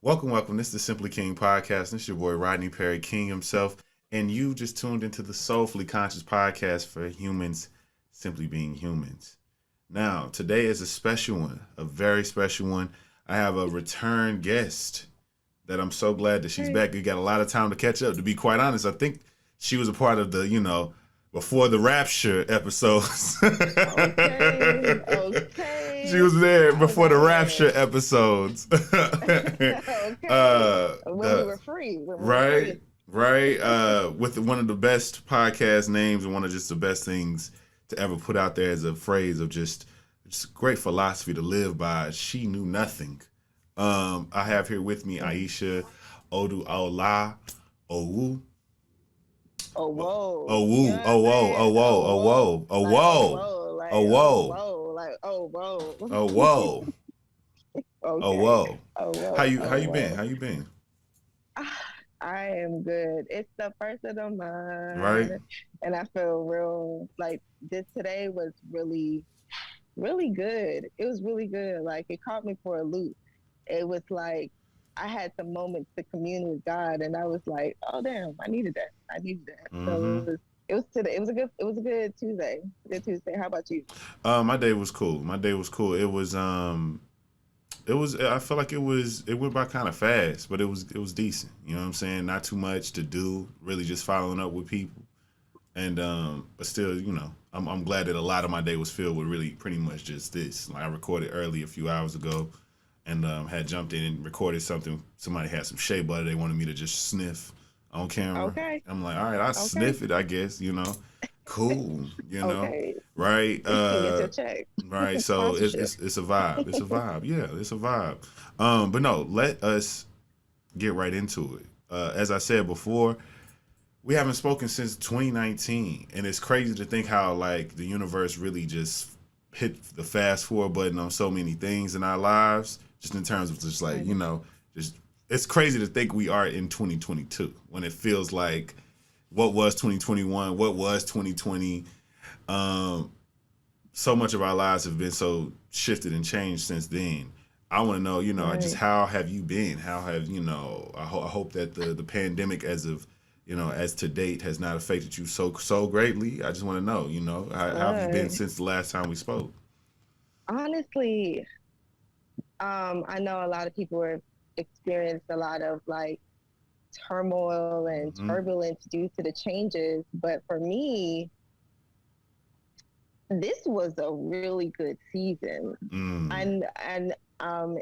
Welcome. This is the Simply King podcast. This is your boy Rodney Perry, King himself, and you just tuned into the Soulfully Conscious podcast for humans simply being humans. Now, today is a special one, a very special one. I have a return guest that I'm so glad that she's Okay, back. We got a lot of time to catch up. To be quite honest, I think she was a part of the before the rapture episodes. okay, She okay. was there I was before the rapture there. episodes. Okay. When we The were free, when we were right, free. right. With one of the best podcast names and one of just the best things to ever put out there as a phrase of just great philosophy to live by. She knew nothing. I have here with me Aisha Oduola-Owoo. Oh whoa, you know Owoo, what oh I'm whoa, oh saying? whoa, Oh oh whoa, whoa, oh like oh whoa, whoa, like oh oh whoa, whoa, like oh whoa. oh whoa, oh Okay, whoa. oh How whoa, you how oh you been? whoa. How you been? I am good. It's the first of the Right? month, and I feel real like this today was really good. It was really good. Like it caught me for a loop. It was like I had some moments to commune with God, and I was like, "Oh damn, I needed that. I needed that." So Mm-hmm. it was today. It was a good Tuesday. Good Tuesday. How about you? My day was cool. My day was cool. It was I feel like it went by kind of fast, but it was decent. You know what I'm saying? Not too much to do, really just following up with people. And but still, I'm glad that a lot of my day was filled with really pretty much just this. Like I recorded early a few hours ago and had jumped in and recorded something. Somebody had some shea butter they wanted me to just sniff on camera. Okay. I'm like, all right, I'll Okay. sniff it, I guess. Cool, Okay. right? You can get your check. Right. So it's Sponsorship. it's it's a vibe. It's a vibe. Yeah, it's a vibe. But no, let us get right into it. As I said before, we haven't spoken since 2019, and it's crazy to think how like the universe really just hit the fast forward button on so many things in our lives, just in terms of just like Right. just it's crazy to think we are in 2022 when it feels like what was 2021, what was 2020. Um, so much of our lives have been so shifted and changed since then. I want to know, just Right. how have you been? How have I hope that the pandemic, as to date, has not affected you so greatly. I just want to know, how have you been Right. since the last time we spoke? Honestly, I know a lot of people have experienced a lot of like turmoil and Mm-hmm. turbulence due to the changes. But for me, this was a really good season. Mm. And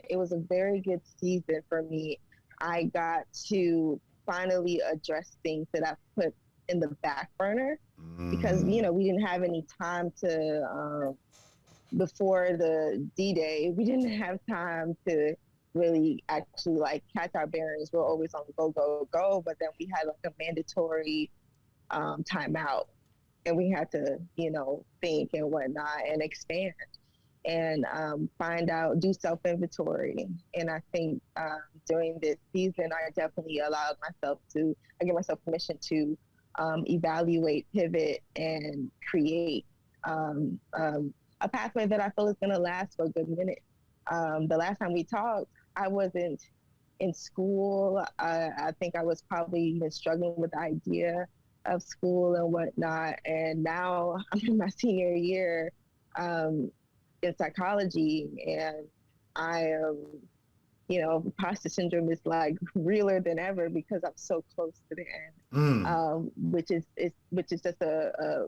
it was a very good season for me. I got to finally address things that I put in the back burner because Mm. we didn't have any time to before the D-Day, we didn't have time to really actually like catch our bearings. We're always on go, go, go. But then we had like a mandatory timeout and we had to, think and whatnot and expand and find out, do self inventory. And I think during this season, I definitely allowed myself to, I give myself permission to evaluate, pivot, and create a pathway that I feel is going to last for a good minute. The last time we talked, I wasn't in school. I think I was probably even struggling with the idea of school and whatnot. And now I'm in my senior year um, in psychology, and I am, imposter syndrome is like realer than ever because I'm so close to the end, Mm. which is just a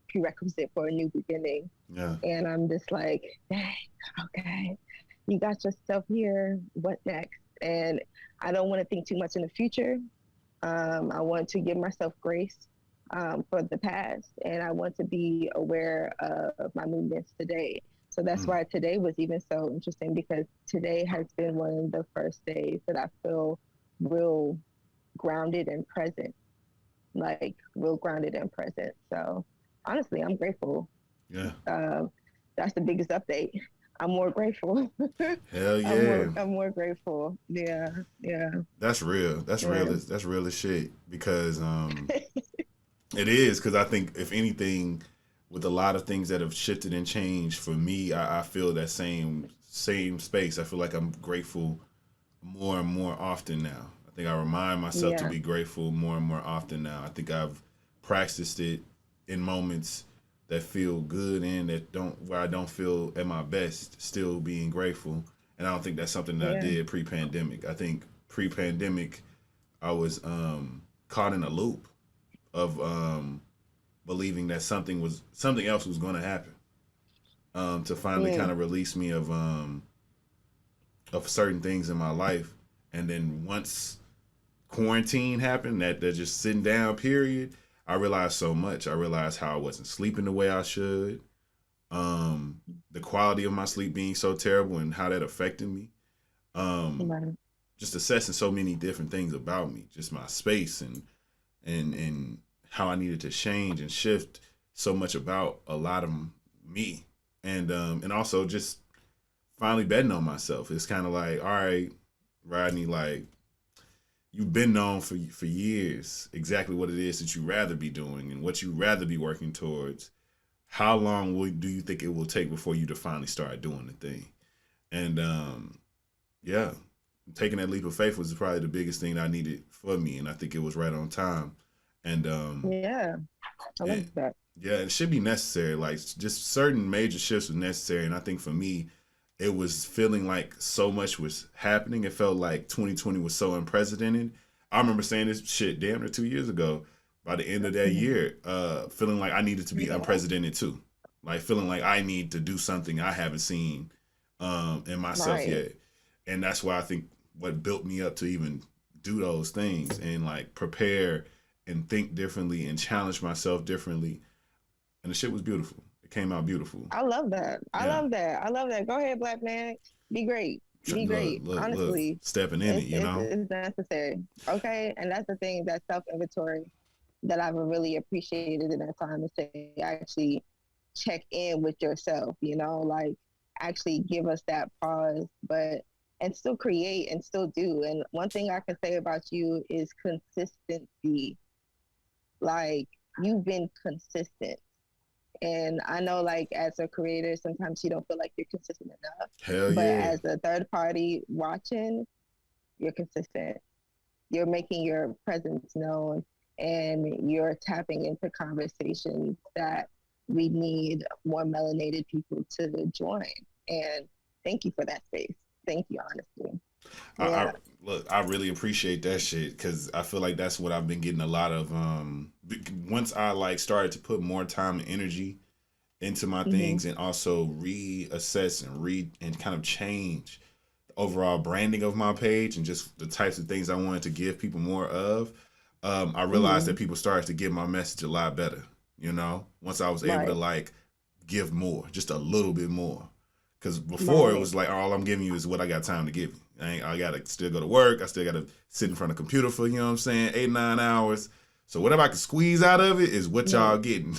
prerequisite for a new beginning. Yeah. And I'm just like, dang, okay, you got yourself here. What next? And I don't want to think too much in the future. I want to give myself grace for the past, and I want to be aware of my movements today. So that's Mm. why today was even so interesting because today has been one of the first days that I feel real grounded and present, like real grounded and present. So honestly, I'm grateful. Yeah. Um, that's the biggest update. I'm more grateful. Hell I'm more yeah. I'm more grateful. Yeah, yeah, That's real. That's real. yeah. That's real as shit. Because it is. Because I think if anything, with a lot of things that have shifted and changed for me, I feel that same space. I feel like I'm grateful more and more often now. I think I remind myself to Yeah, be grateful more and more often now. I think I've practiced it in moments that feel good and that don't where I don't feel at my best, still being grateful. And I don't think that's something that I yeah, did pre-pandemic. I think pre-pandemic I was caught in a loop of believing that something else was going to happen to finally kind mm, of release me of certain things in my life. And then once quarantine happened, that just sitting down period, I realized so much. I realized how I wasn't sleeping the way I should. The quality of my sleep being so terrible and how that affected me. Um, right. just assessing so many different things about me, just my space and how I needed to change and shift so much about a lot of me, and also just finally betting on myself. It's kind of like, all right, Rodney, like you've been known for years exactly what it is that you rather be doing and what you rather be working towards. How long do you think it will take before you to finally start doing the thing? And yeah, taking that leap of faith was probably the biggest thing I needed for me, and I think it was right on time. And Yeah, I love and that. yeah, it should be necessary. Like just certain major shifts were necessary, and I think for me, it was feeling like so much was happening. It felt like 2020 was so unprecedented. I remember saying this shit damn near 2 years ago. By the end of that Mhm. year, feeling like I needed to be Yeah, unprecedented too, like feeling like I need to do something I haven't seen in myself right. yet, and that's why I think what built me up to even do those things and like prepare and think differently and challenge myself differently, and the shit was beautiful. It came out beautiful. I love that. I Yeah. love that. I love that. Go ahead, black man. Be great. Be Look, great. look, look, Honestly, stepping in it, it's you it's, know? it's necessary. Okay, and that's the thing. That self inventory that I've really appreciated in that time is to actually check in with yourself. Like actually give us that pause, but and still create and still do. And one thing I can say about you is consistency. Like you've been consistent. And I know, like, as a creator, sometimes you don't feel like you're consistent enough. Hell But yeah. as a third party watching, you're consistent. You're making your presence known and you're tapping into conversations that we need more melanated people to join. And thank you for that space. Thank you, honestly. I Yeah. look, I really appreciate that shit because I feel like that's what I've been getting a lot of. Once I like started to put more time and energy into my Mm-hmm. things and also reassess and read and kind of change the overall branding of my page and just the types of things I wanted to give people more of, I realized Mm-hmm. that people started to get my message a lot better. You know, once I was able to Right. like give more, just a little bit more. Because before it Right. was like all I'm giving you is what I got time to give you. I gotta still go to work. I still gotta sit in front of a computer for 8 9 hours. So whatever I can squeeze out of it is what y'all Right. getting.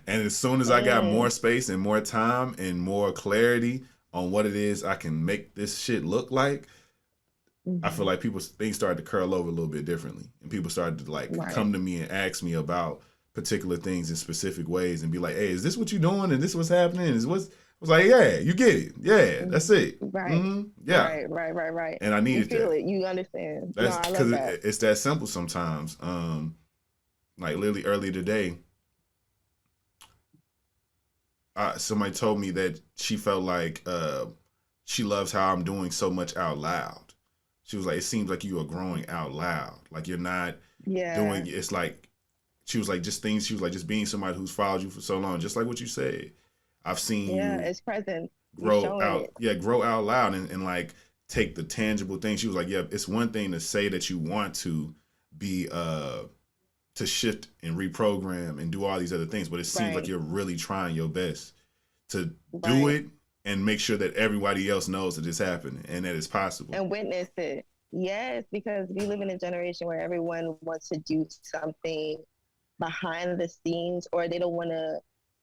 And as soon as I got Mm-hmm. more space and more time and more clarity on what it is I can make this shit look like, I feel Mm-hmm. like people things started to curl over a little bit differently, and people started to like Right. come to me and ask me about particular things in specific ways, and be like, "Hey, is this what you're doing? And this what's happening? Is what's?" I was like, "Yeah, you get it. Yeah, that's it. Right. Yeah." Right. And I You needed feel that. it. You understand. No, That's I because love that. it's that simple sometimes. Like literally earlier today, somebody told me that she felt like she loves how I'm doing so much out loud. She was like, "It seems like you are growing out loud. Like you're not Yeah. doing. It's like." She was like, just things. She was like, just being somebody who's followed you for so long, just like what you said. I've seen Yeah. you It's present. You grow showing out, it. yeah, grow out loud and like take the tangible things. She was like, yeah, it's one thing to say that you want to be to shift and reprogram and do all these other things, but it seems like Right. you're really trying your best to do Right. it and make sure that everybody else knows that it's happening and that it's possible. And witness it. Yes, because we live in a generation where everyone wants to do something behind the scenes, or they don't want to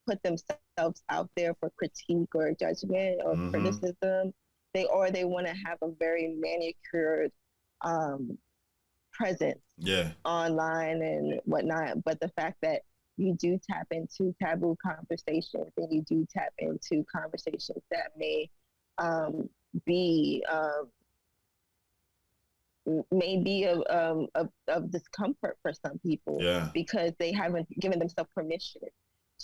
put themselves out there for critique or judgment or Mm-hmm. criticism. They want to have a very manicured um, presence Yeah. online and whatnot. But the fact that you do tap into taboo conversations and you do tap into conversations that may um, be may be of discomfort for some people Yeah. because they haven't given themselves permission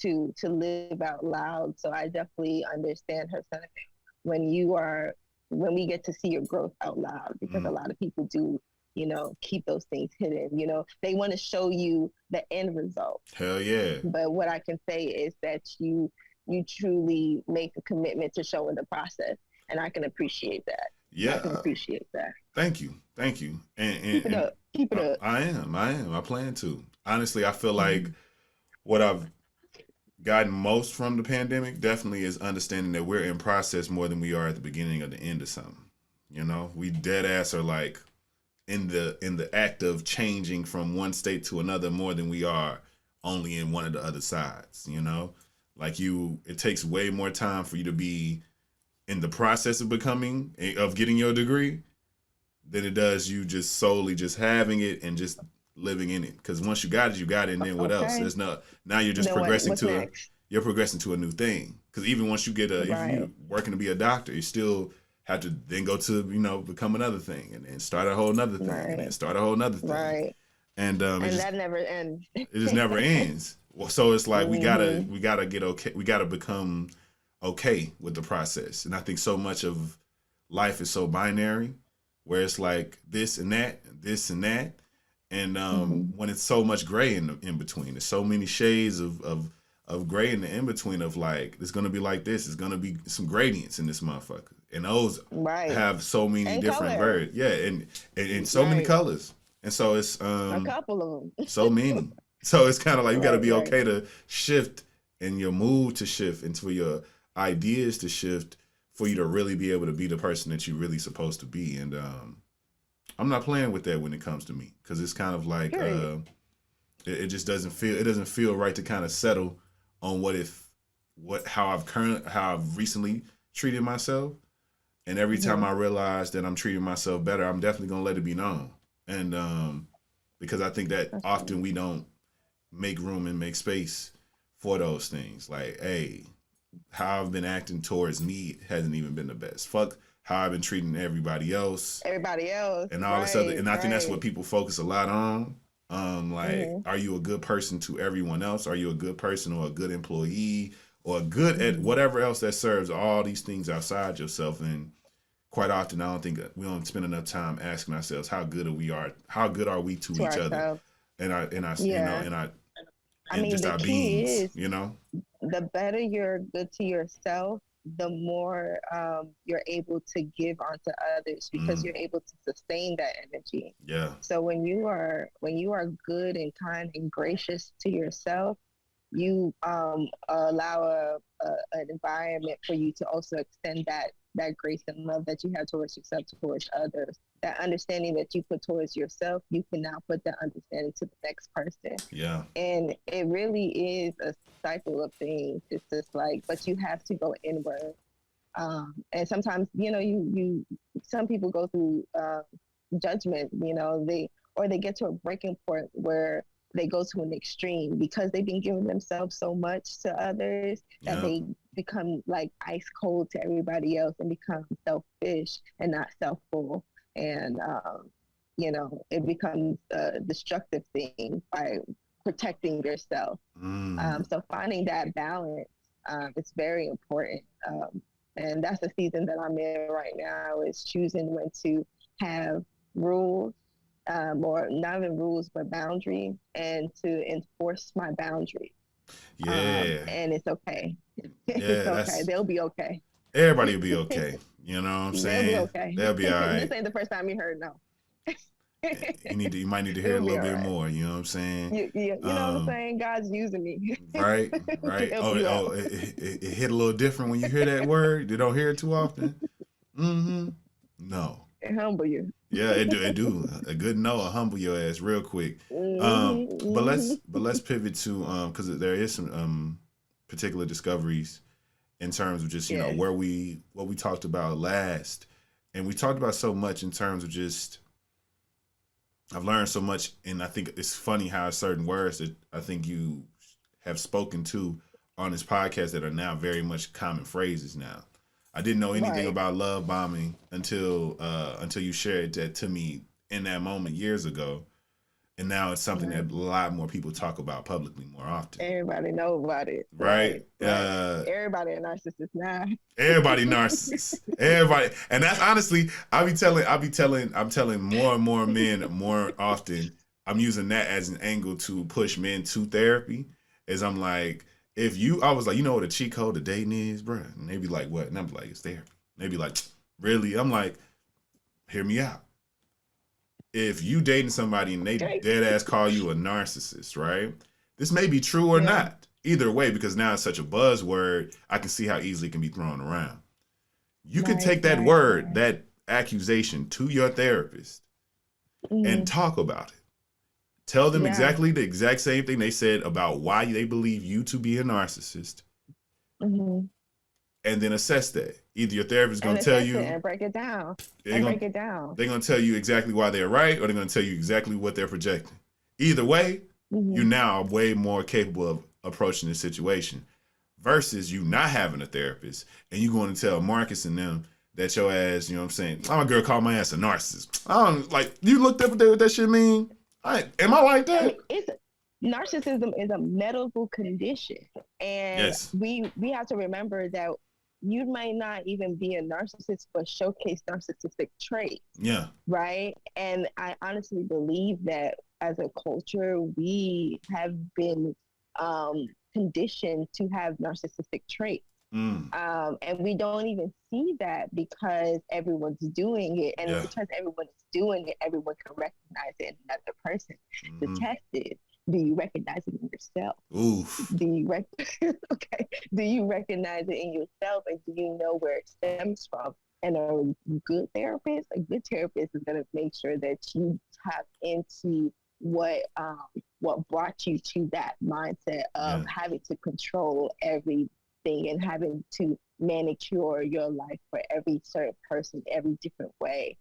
to live out loud. So I definitely understand her sentiment when when we get to see your growth out loud, because a lot of people do, keep those things hidden. They want to show you the end result. Hell yeah. But what I can say is that you truly make a commitment to showing the process, and I can appreciate that. Yeah. I can appreciate that. Thank you. Thank you. Keep it up. Keep it up. I am. I plan to. Honestly, I feel like what I've gotten most from the pandemic definitely is understanding that we're in process more than we are at the beginning or the end of something. We dead ass are like in the act of changing from one state to another more than we are only in one of the other sides. Like it takes way more time for you to be in the process of getting your degree than it does you just solely just having it and just living in it. Because once you got it, and then what else? There's now you're just progressing you're progressing to a new thing. Because even once you get if you're working to be a doctor, you still have to then go to become another thing and then start a whole nother thing and then start a whole nother thing. Right. And that never ends. It just never ends. Well, so it's like we gotta get okay. We gotta become okay with the process. And I think so much of life is so binary, where it's like this and that, this and that, and when it's so much gray in between, there's so many shades of gray in the in between of like it's gonna be like this. It's gonna be some gradients in this motherfucker, and those have so many different birds. Yeah, and so many colors. And so it's a couple of them. So many. So it's kind of like you got to be okay to shift and your mood to shift and for your ideas to shift for you to really be able to be the person that you're really supposed to be. And I'm not playing with that when it comes to me, because it's kind of like it just doesn't feel right to kind of settle on how I've recently treated myself. And every time I realize that I'm treating myself better, I'm definitely gonna let it be known. And because I think that often we don't make room and make space for those things. Like, hey, how I've been acting towards me hasn't even been the best. Fuck how I've been treating everybody else. And all this other. And I think that's what people focus a lot on. Are you a good person to everyone else? Are you a good person or a good employee or good at whatever else that serves all these things outside yourself? And quite often, I don't think we don't spend enough time asking ourselves how good are we to each other, and just our beings. The better you're good to yourself, the more you're able to give onto others, because you're able to sustain that energy. Yeah. So when you are good and kind and gracious to yourself, you allow an environment for you to also extend that grace and love that you have towards yourself, towards others. That understanding that you put towards yourself, you can now put that understanding to the next person. Yeah. And it really is a cycle of things. It's just like, but you have to go inward. And sometimes, some people go through judgment, they get to a breaking point where they go to an extreme because they've been giving themselves so much to others that they become like ice cold to everybody else and become selfish and not selfful. And, it becomes a destructive thing by protecting yourself. So finding that balance is very important. And that's the season that I'm in right now, is choosing when to have rules, or not even rules, but boundaries, and to enforce my boundaries. Yeah. And it's okay. Yeah, it's okay. They'll be okay. Everybody will be okay. You know what I'm saying? They'll be okay. They'll be all right. This ain't the first time you heard no. You might need to hear a little bit more. You know what I'm saying? You know what I'm saying? God's using me. Right. It hit a little different when you hear that word. You don't hear it too often. No. It humble you. Yeah, it do. A good no will humble your ass real quick. But let's pivot to because there is some particular discoveries in terms of just what we talked about last, and we talked about so much in terms of just I've learned so much, and I think it's funny how certain words that I think you have spoken to on this podcast that are now very much common phrases now. I didn't know anything about love bombing until you shared that to me in that moment years ago, and now it's something Right. that a lot more people talk about publicly more often. Everybody know about it. Right? Right. Everybody a narcissist now. Everybody narcissists. Everybody, and that's honestly, I'm telling more and more men more often. I'm using that as an angle to push men to therapy. Is I'm like, I was like, you know what a cheat code to dating is, bro? And they be like, what? And I'm like, it's therapy. And they be like, really? I'm like, hear me out. If you dating somebody and they dead ass call you a narcissist, right? This may be true or not. Either way, because now it's such a buzzword, I can see how easily it can be thrown around. You can take that word, that accusation to your therapist and talk about it. Tell them exactly the exact same thing they said about why they believe you to be a narcissist. And then assess that. Either your therapist is going to tell you and break it down. They're going to tell you exactly why they're right, or they're going to tell you exactly what they're projecting. Either way, you now are way more capable of approaching the situation versus you not having a therapist and you going to tell Marcus and them that your ass, you know what I'm saying? I'm a girl called my ass a narcissist. I don't like, you looked up at what that shit mean? Am I like that? I mean, narcissism is a medical condition, and we have to remember that you might not even be a narcissist, but showcase narcissistic traits. Yeah. Right. And I honestly believe that as a culture, we have been conditioned to have narcissistic traits. And we don't even see that because everyone's doing it. And because everyone's doing it, everyone can recognize it in another person. The test is, do you recognize it in yourself? Oof. Do you Do you recognize it in yourself, and do you know where it stems from? And a good therapist is going to make sure that you tap into what brought you to that mindset of having to control everything and having to manicure your life for every certain person, every different way.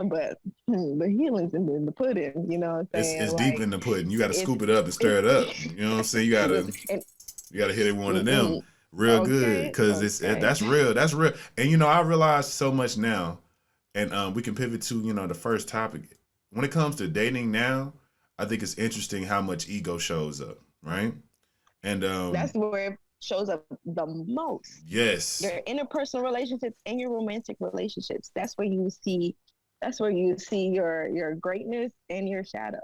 But the healing's in the pudding, you know what I'm saying? It's deep in the pudding. You got to scoop it up and stir it up. You know what I'm saying? You got to hit it one of them real good, because that's real. That's real. And, you know, I realize so much now, and we can pivot to, you know, the first topic. When it comes to dating now, I think it's interesting how much ego shows up, right? And that's where it shows up the most. Yes. Your interpersonal relationships and your romantic relationships. That's where you see your greatness and your shadow.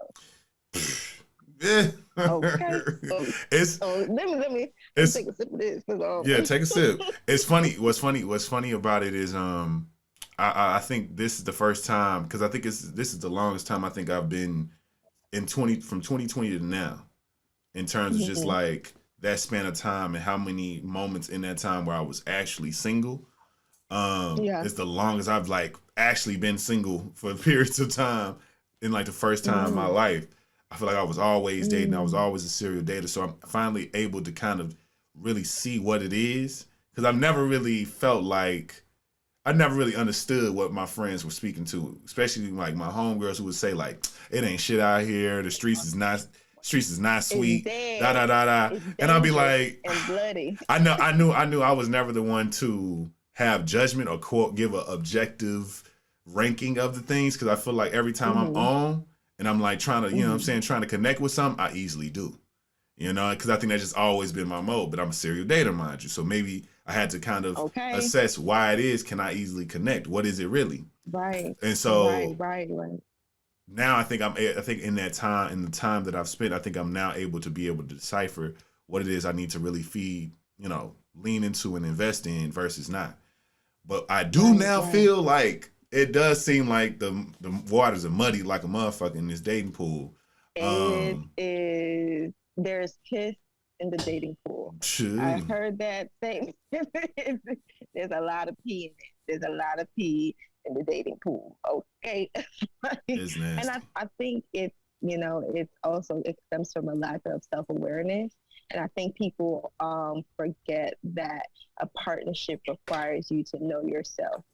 Yeah. Okay. Let me take a sip of this. Yeah, take a sip. It's funny. What's funny about it is I think this is the first time, because I think this is the longest time I think I've been from 2020 to now, in terms of just like that span of time and how many moments in that time where I was actually single. It's the longest I've like actually been single for periods of time in like the first time in my life. I feel like I was always dating. I was always a serial dater. So I'm finally able to kind of really see what it is, because I've never really felt like, I never really understood what my friends were speaking to, especially like my homegirls who would say like, it ain't shit out here. The streets is not sweet. Da da da da. And I'll be like, and bloody. I knew I was never the one to have judgment or quote give an objective ranking of the things, because I feel like every time I'm on and I'm like trying to, you know what I'm saying, trying to connect with something, I easily do. You know, because I think that's just always been my mode. But I'm a serial dater, mind you. So maybe I had to kind of assess why it is. Can I easily connect? What is it really? Right. And so right. Now I think in the time that I've spent, I think I'm now able to decipher what it is I need to really feed, you know, lean into and invest in versus not. But I do feel like it does seem like the waters are muddy like a motherfucker in this dating pool. It is. There's piss in the dating pool. True. I heard that thing. There's a lot of pee in it. There's a lot of pee in the dating pool. Okay. It's nasty. And I think it stems from a lack of self-awareness. And I think people forget that a partnership requires you to know yourself.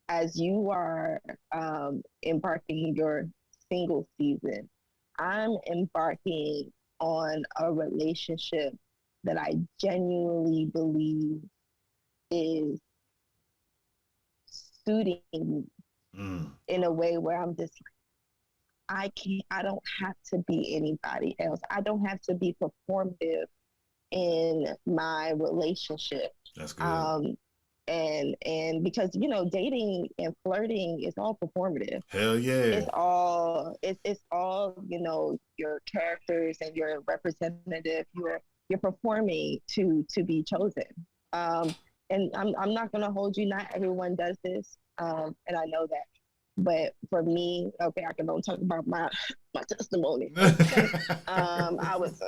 As you are embarking your single season, I'm embarking on a relationship that I genuinely believe is suiting me Mm. in a way where I'm just I don't have to be anybody else. I don't have to be performative in my relationship. That's good. Um, and because dating and flirting is all performative. Hell yeah. It's all your characters and your representative. You're performing to be chosen. Um, and I'm not gonna hold you. Not everyone does this, and I know that. But for me, okay, I can only talk about my testimony. Okay, I was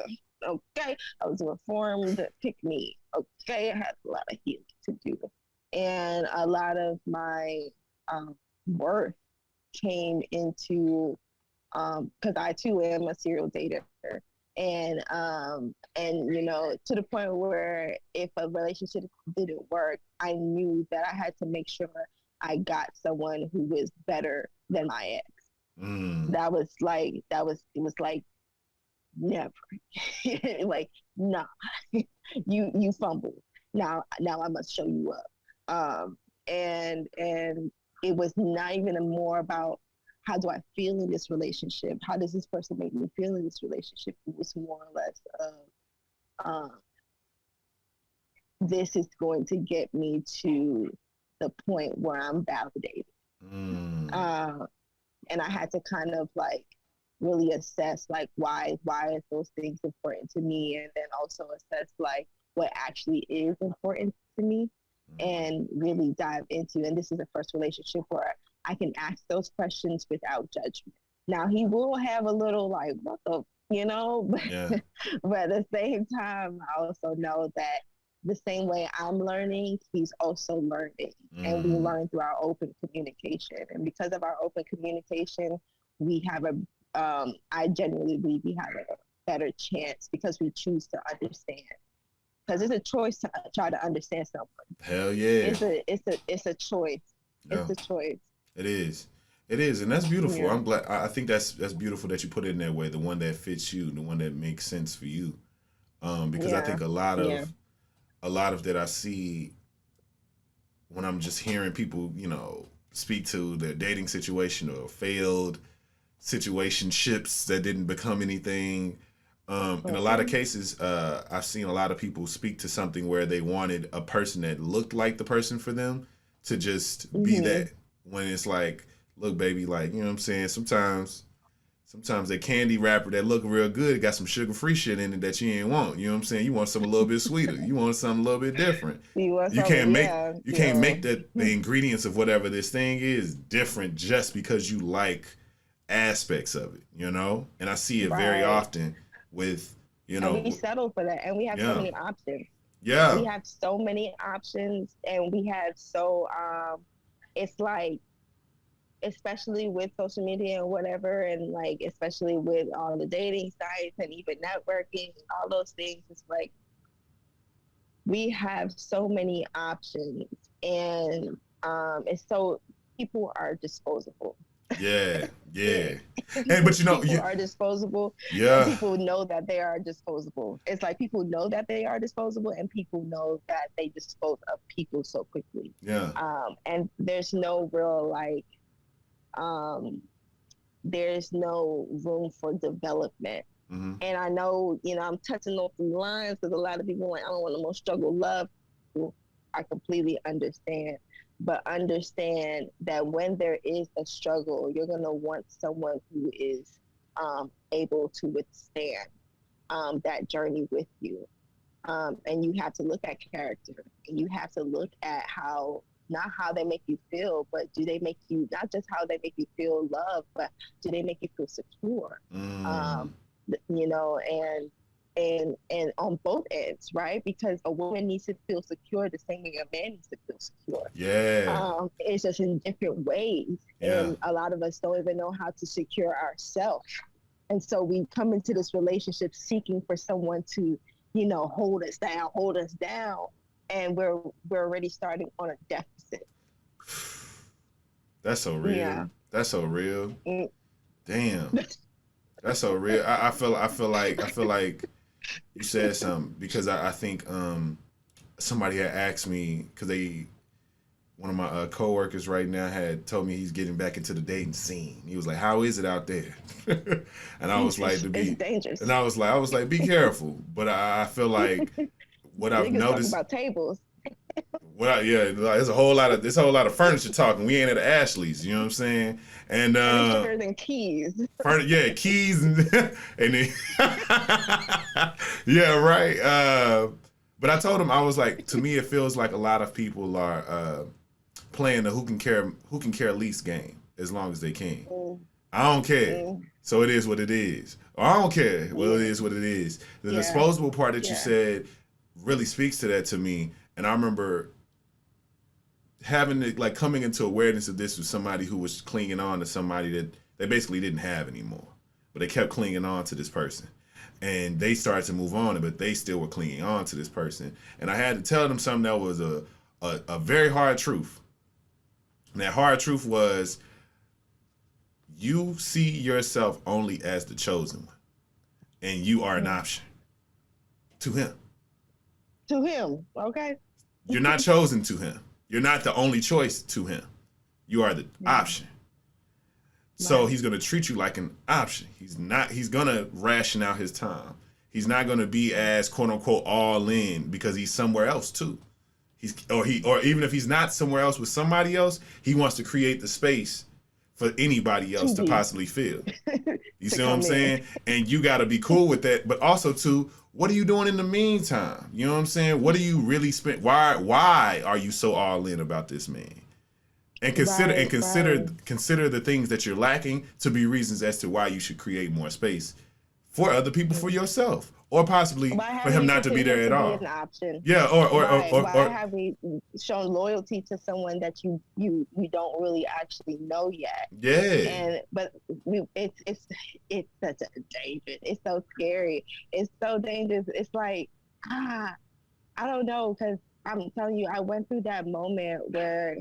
okay. I was a reformed pick me. Okay, I had a lot of healing to do, and a lot of my worth came into because I too am a serial dater, and to the point where if a relationship didn't work, I knew that I had to make sure I got someone who was better than my ex. Mm. It was like never, like nah, you fumbled. Now I must show you up. And it was not even more about how do I feel in this relationship? How does this person make me feel in this relationship? It was more or less of this is going to get me to the point where I'm validated. Mm. And I had to kind of like really assess like why is those things important to me, and then also assess like what actually is important to me, and really dive into. And this is the first relationship where I can ask those questions without judgment. Now he will have a little like what the but, Yeah. but at the same time I also know that the same way I'm learning, he's also learning. And we Mm. learn through our open communication. And because of our open communication, we have I genuinely believe we have a better chance because we choose to understand. Because it's a choice to try to understand someone. Hell yeah. It's a choice. Yeah. It's a choice. It is. It is, and that's beautiful. Yeah. I'm glad. I think that's beautiful that you put it in that way. The one that fits you, the one that makes sense for you. Because I Yeah. think Yeah. a lot of that I see when I'm just hearing people, speak to their dating situation or failed situationships that didn't become anything. In a lot of cases, I've seen a lot of people speak to something where they wanted a person that looked like the person for them to just be that. When it's like, look, baby, like, you know what I'm saying? Sometimes that candy wrapper that look real good got some sugar-free shit in it that you ain't want. You know what I'm saying? You want something a little bit sweeter. You want something a little bit different. You Can't make the ingredients of whatever this thing is different just because you like aspects of it, And I see it very right. often with, And we settle for that, and we have so yeah, many options. yeah, We have so many options, and we have so it's like, especially with social media and whatever, and like especially with all the dating sites and even networking and all those things, it's like we have so many options, and it's so people are disposable. yeah, yeah. And but People are disposable, and yeah, people know that they are disposable. It's like people know that they are disposable, and people know that they dispose of people so quickly. yeah, And there's no real like there's no room for development. mm-hmm. And I know, I'm touching off the lines because a lot of people are like, I don't want no more struggle love. I completely understand. But understand that when there is a struggle, you're going to want someone who is able to withstand that journey with you. And you have to look at character, and you have to look at not how they make you feel, but do they make you, not just how they make you feel loved, but do they make you feel secure? Mm. And on both ends, right? Because a woman needs to feel secure the same way a man needs to feel secure. Yeah. It's just in different ways. Yeah. And a lot of us don't even know how to secure ourselves. And so we come into this relationship seeking for someone to, hold us down. And we're already starting on a deficit. That's so real. Yeah. That's so real. Mm. Damn. That's so real. I feel like you said something because I think somebody had asked me because one of my coworkers right now had told me he's getting back into the dating scene. He was like, "How is it out there?" And I was like, It's dangerous. I was like, be careful. But I feel like what I've Niggas talk noticed, about tables. yeah, like, there's a whole lot of furniture talking. We ain't at Ashley's, you know what I'm saying? And Furniture than keys. yeah, keys and and then, yeah, right. But I told him, I was like, to me, it feels like a lot of people are playing the who can care least game as long as they can. Mm, I don't care. mm, So it is what it is. Or I don't care. Well, it yeah, is what it is. The yeah, disposable part that you yeah. said really speaks to that to me. And I remember having it, like, coming into awareness of this with somebody who was clinging on to somebody that they basically didn't have anymore, but they kept clinging on to this person. And they started to move on, but they still were clinging on to this person. And I had to tell them something that was a very hard truth. And that hard truth was, you see yourself only as the chosen one, and you are an option to him. To him, okay. You're not chosen to him. You're not the only choice to him. You are the option. So Right. he's going to treat you like an option. He's going to ration out his time. He's not going to be as quote unquote all in because he's somewhere else too. Or even if he's not somewhere else with somebody else, he wants to create the space for anybody else to possibly feel. You see what I'm saying? And you got to be cool with that. But also, too, what are you doing in the meantime? You know what I'm saying? What do you really spend? Why are you so all in about this man? And consider the things that you're lacking to be reasons as to why you should create more space for other people, for yourself, or possibly for him not to be there at all. An option. Yeah, why have we shown loyalty to someone that you don't really actually know yet? Yeah. But it's such a danger. It's so scary. It's so dangerous. It's like I don't know, because I'm telling you, I went through that moment where,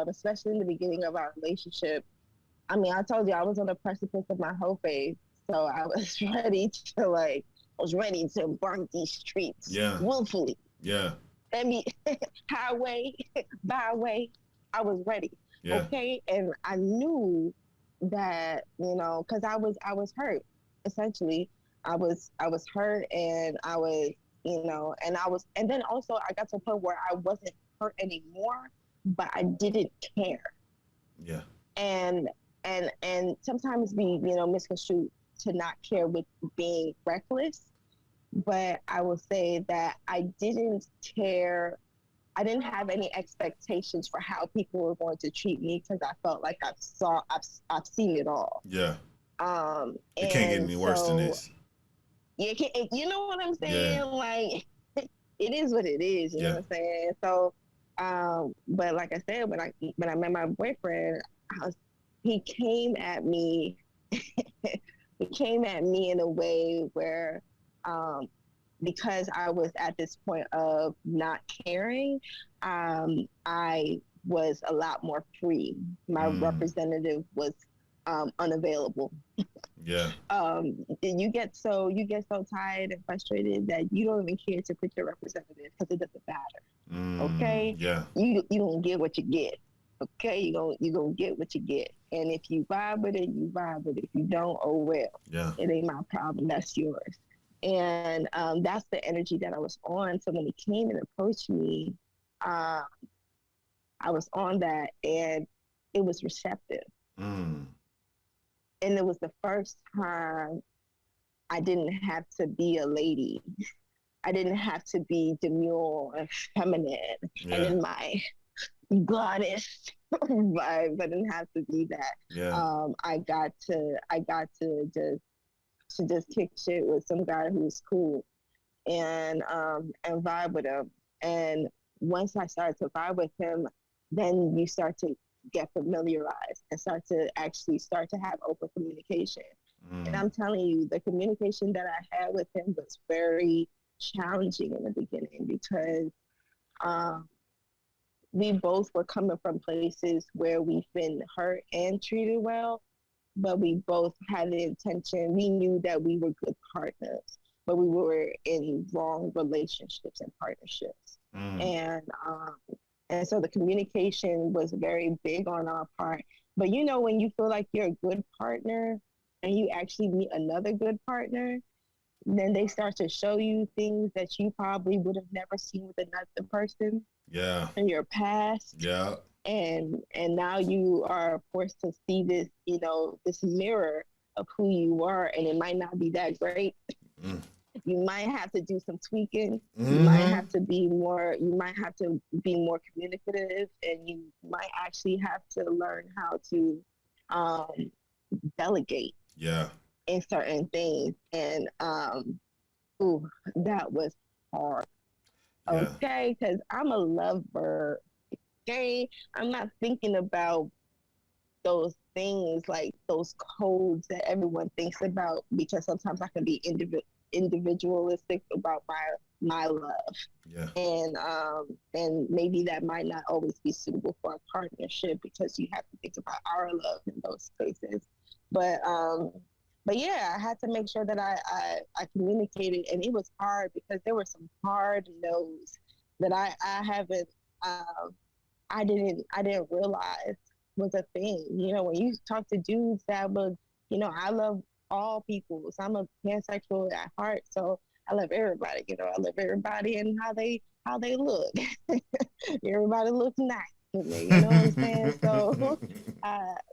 especially in the beginning of our relationship. I mean, I told you I was on the precipice of my whole phase, so I was ready to burn these streets willfully. Yeah. I mean, highway, byway, I was ready. Yeah. Okay, and I knew that, because I was hurt. Essentially, I was hurt, and I was, and then also I got to a point where I wasn't hurt anymore, but I didn't care. Yeah. And sometimes we, misconstrue to not care with being reckless. But I will say that I didn't care. I didn't have any expectations for how people were going to treat me, because I felt like I've seen it all. Yeah. It can't get any worse than this. Yeah, you know what I'm saying? Yeah. Like, it is what it is. You know what I'm saying? So, but like I said, when I met my boyfriend, he came at me. He came at me in a way where, because I was at this point of not caring, I was a lot more free. My representative was unavailable. Yeah. You get so tired and frustrated that you don't even care to pick your representative, because it doesn't matter. Okay. Yeah. You don't get what you get. Okay, you gonna get what you get, and if you vibe with it, you vibe with it. If you don't, oh well. Yeah. It ain't my problem. That's yours. And that's the energy that I was on. So when he came and approached me, I was on that, and it was receptive. And it was the first time I didn't have to be a lady. I didn't have to be demure and feminine and in my goddess vibes. I didn't have to be that. Yeah. I got to just kick shit with some guy who was cool and vibe with him. And once I started to vibe with him, then you start to get familiarized and start to have open communication. And I'm telling you, the communication that I had with him was very challenging in the beginning, because we both were coming from places where we've been hurt and treated well, but we both had the intention. We knew that we were good partners, but we were in wrong relationships and partnerships. And so the communication was very big on our part. But you know, when you feel like you're a good partner and you actually meet another good partner, then they start to show you things that you probably would have never seen with another person Yeah. in your past. Yeah. And now you are forced to see this, you know, this mirror of who you are, and it might not be that great. Mm. You might have to do some tweaking. You might Mm-hmm. have to be more. You might have to be more communicative, and you might actually have to learn how to um, delegate Yeah. in certain things. And ooh, that was hard. Yeah. Okay, because I'm a lover. Okay, I'm not thinking about those things, like those codes that everyone thinks about, because sometimes I can be individualistic about my love, Yeah. and maybe that might not always be suitable for a partnership, because you have to think about our love in those spaces. But yeah, I had to make sure that I communicated, and it was hard because there were some hard no's that I haven't um, I didn't realize was a thing. You know, when you talk to dudes that was, you know, I love all people. So I'm a pansexual at heart. So I love everybody. You know, I love everybody and how they look. Everybody looks nice to me. You know what I'm saying? So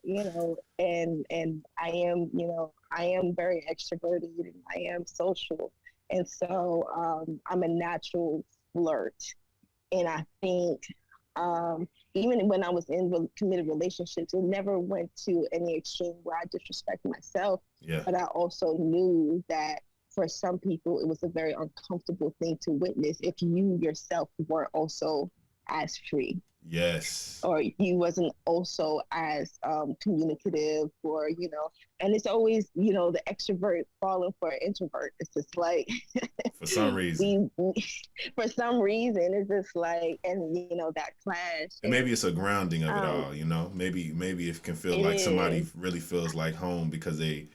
you know, and I am very extroverted and I am social. And so I'm a natural flirt. And I think even when I was in committed relationships, it never went to any extreme where I disrespected myself. Yeah. But I also knew that for some people, it was a very uncomfortable thing to witness if you yourself weren't also as free, Yes. or you wasn't also as communicative, or and it's always the extrovert falling for an introvert. It's just like For some reason. we for some reason it's just like, and that clash. And maybe it's a grounding of it um all, you know. Maybe it can feel it like somebody is really feels like home because they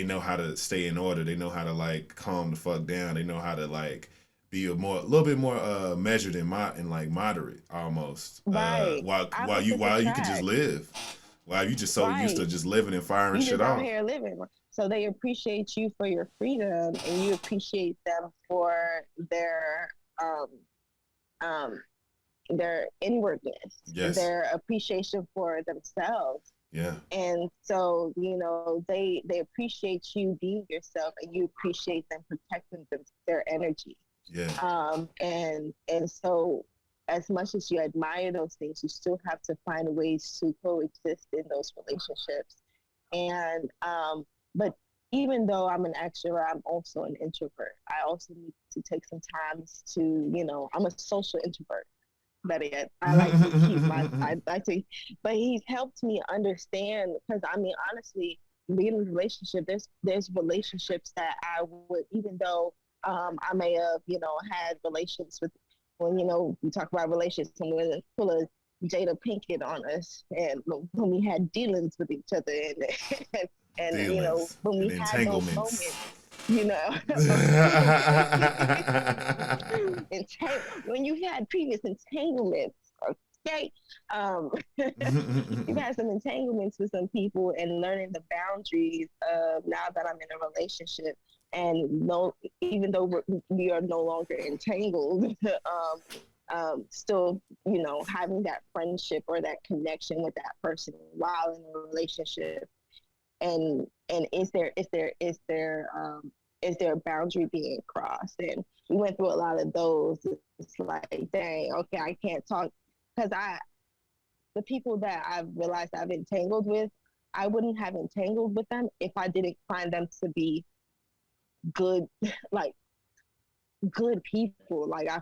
know how to stay in order. They know how to like calm the fuck down. They know how to like be a little bit more measured and like moderate almost. right, While opposites you can just attract. live. While you just so used to Right, just living and firing you shit just out off. here living, so they appreciate you for your freedom, and you appreciate them for um um their inwardness, Yes. their appreciation for themselves. Yeah. And so they appreciate you being yourself, and you appreciate them protecting their energy. Yeah. And so, as much as you admire those things, you still have to find ways to coexist in those relationships. And but even though I'm an extrovert, I'm also an introvert. I also need to take some time to, I'm a social introvert. Better yet, I like to keep my, I like to, but he's helped me understand, because I mean, honestly, being in a relationship, there's relationships that I would, even though I may have, had relations with, when, we talk about relationships, I'm going to pull a Jada Pinkett on us, and when we had dealings with each other, and Dealings when and we had those entanglements. moments, when you had previous entanglements, okay, um, you've had some entanglements with some people, and learning the boundaries of, now that I'm in a relationship, and no, even though we are no longer entangled, still, having that friendship or that connection with that person while in a relationship, and is there a boundary being crossed? And we went through a lot of those. It's like, dang, okay, I can't talk, because the people that I've realized I've entangled with, I wouldn't have entangled with them if I didn't find them to be good, like good people. Like, I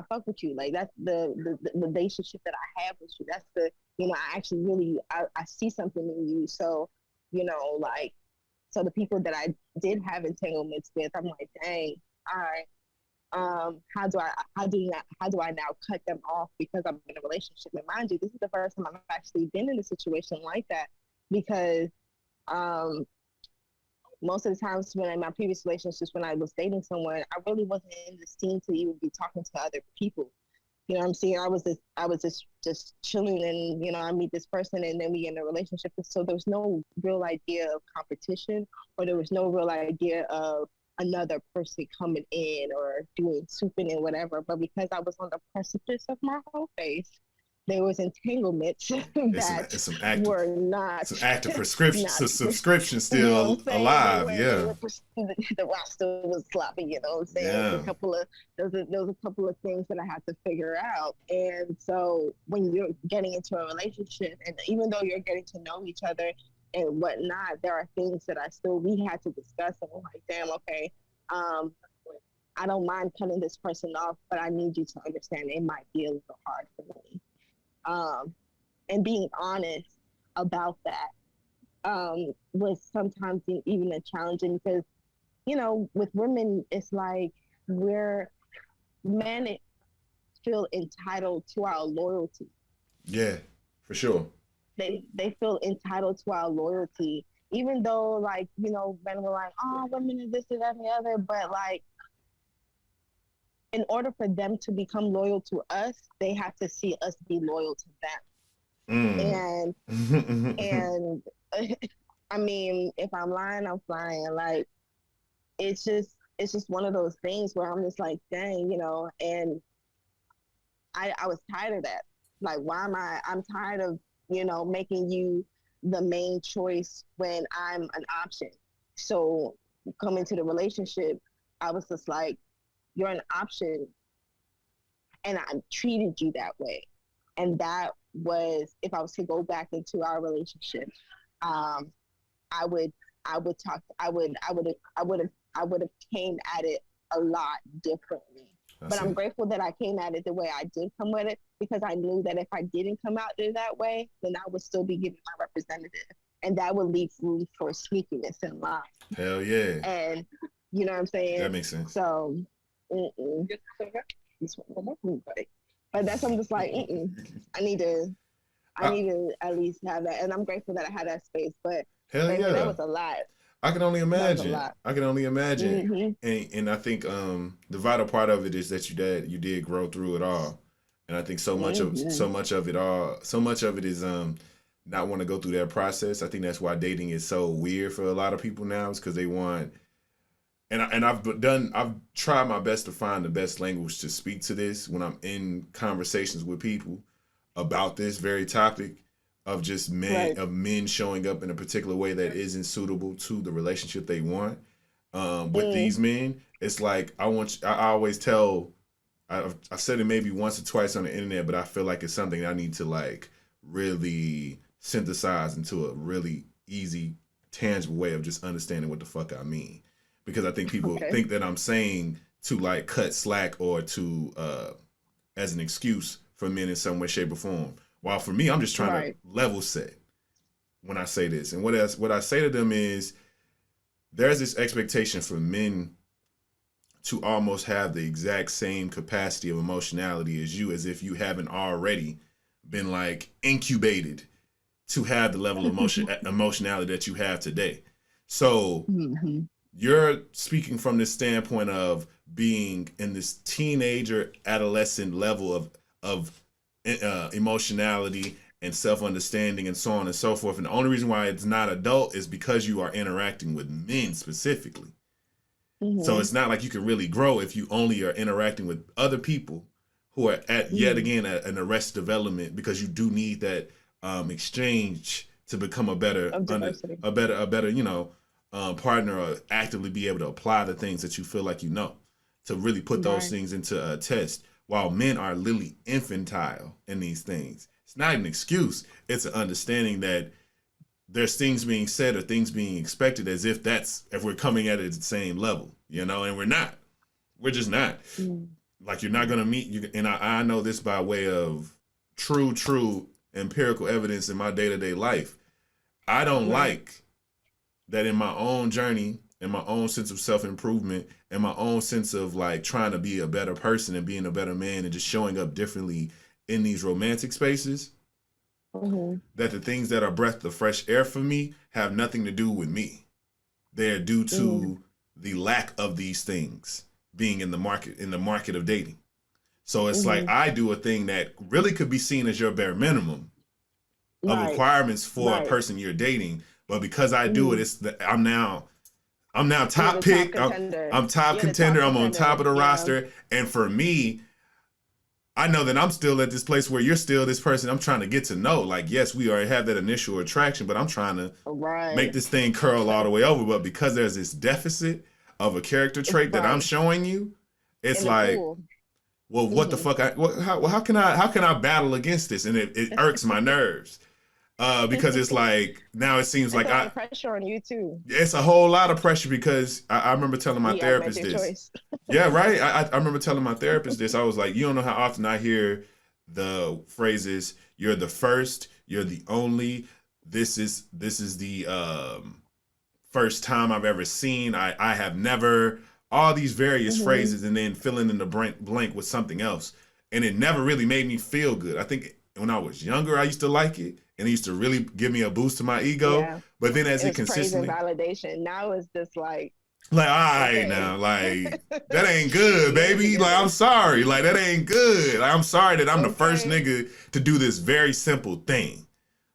fuck with you. Like, that's the relationship that I have with you. That's I actually really, I see something in you. So, like, so the people that I did have entanglements with, I'm like, dang, all right. How do I now cut them off because I'm in a relationship? And mind you, this is the first time I've actually been in a situation like that, because um, most of the times when in my previous relationships, when I was dating someone, I really wasn't in the scene to even be talking to other people. You know what I'm saying? I was just chilling, and I meet this person, and then we get in a relationship. So there's no real idea of competition, or there was no real idea of another person coming in or doing swooping and whatever. But because I was on the precipice of my whole face, there was entanglements that were not some active prescription, not, some subscription you know what still I'm saying? alive. Yeah. The roster was sloppy, you know what I'm saying? Yeah. There was a couple of things that I had to figure out. And so when you're getting into a relationship, and even though you're getting to know each other and whatnot, there are things that we had to discuss. And I'm like, damn, okay, I don't mind cutting this person off, but I need you to understand it might be a little hard for me. And being honest about that was sometimes even a challenging, because with women, it's like men feel entitled to our loyalty. Yeah, for sure. They feel entitled to our loyalty, even though, like, men were like, oh, women are this and that and the other, but like, in order for them to become loyal to us, they have to see us be loyal to them. And I mean, if I'm lying, I'm flying. Like, it's just one of those things where I'm just like, dang, and I was tired of that. Like, I'm tired of, making you the main choice when I'm an option. So coming to the relationship, I was just like, you're an option, and I treated you that way. And that was, if I was to go back into our relationship, I would have came at it a lot differently. But I'm grateful that I came at it the way I did come with it, because I knew that if I didn't come out there that way, then I would still be giving my representative, and that would leave room for sneakiness and lies. Hell yeah. And you know what I'm saying? That makes sense. So, but that's, I'm just like, I need to at least have that, and I'm grateful that I had that space. But hell yeah, that was a lot. I can only imagine. And I think the vital part of it is that you did grow through it all. And I think so much of it is not want to go through that process. I think that's why dating is so weird for a lot of people now, is because they want, and I've tried my best to find the best language to speak to this when I'm in conversations with people about this very topic of just men showing up in a particular way that isn't suitable to the relationship they want with these men. It's like, I always tell, I've said it maybe once or twice on the internet, but I feel like it's something I need to like really synthesize into a really easy, tangible way of just understanding what the fuck I mean. Because I think people think that I'm saying to like cut slack or to as an excuse for men in some way, shape, or form. While for me, I'm just trying to level set when I say this. And what I say to them is, there's this expectation for men to almost have the exact same capacity of emotionality as you, as if you haven't already been like incubated to have the level of emotionality that you have today. So you're speaking from this standpoint of being in this teenager, adolescent level of emotionality and self-understanding and so on and so forth. And the only reason why it's not adult is because you are interacting with men specifically. So it's not like you can really grow if you only are interacting with other people who are at yet again at an arrested development, because you do need that exchange to become a better partner, or actively be able to apply the things that you feel like to really put those things into a test. While men are literally infantile in these things, it's not an excuse. It's an understanding that there's things being said or things being expected as if we're coming at it at the same level, and we're not. We're just not. Like, you're not going to meet, and I know this by way of true empirical evidence in my day-to-day life. I don't like that in my own journey, in my own sense of self-improvement, and my own sense of like trying to be a better person and being a better man and just showing up differently in these romantic spaces, that the things that are breath of fresh air for me have nothing to do with me. They're due to the lack of these things being in the market of dating. So it's like I do a thing that really could be seen as your bare minimum of Right. requirements for a Right. person you're dating, but because I do it, I'm now You're top the top pick. contender. I'm top You're the top contender. I'm on top contender. of the Yeah. roster, and for me, I know that I'm still at this place where you're still this person I'm trying to get to know. Like, yes, we already have that initial attraction, but I'm trying to make Right. this thing curl all the way over. But because there's this deficit of a character trait that I'm Right. showing you, it's In the like, pool. well, what the fuck? How can I battle against this? And it irks my nerves because it's like now it seems It's like a lot of pressure on you too. it's a whole lot of pressure because I remember telling my You gotta make therapist your this. choice. Yeah, right. I remember telling my therapist this. I was like, you don't know how often I hear the phrases, "You're the first, you're the only." This is the first time I've ever seen. I have never. All these various phrases, and then filling in the blank with something else, and it never really made me feel good. I think when I was younger, I used to like it, and it used to really give me a boost to my ego. Yeah. But then as It it was praise and consistently, validation. Now it's just like, all right okay. now, like that ain't good, Yeah, baby. Like, I'm sorry, like that ain't good. Like, I'm sorry that I'm the first okay. nigga to do this very simple thing.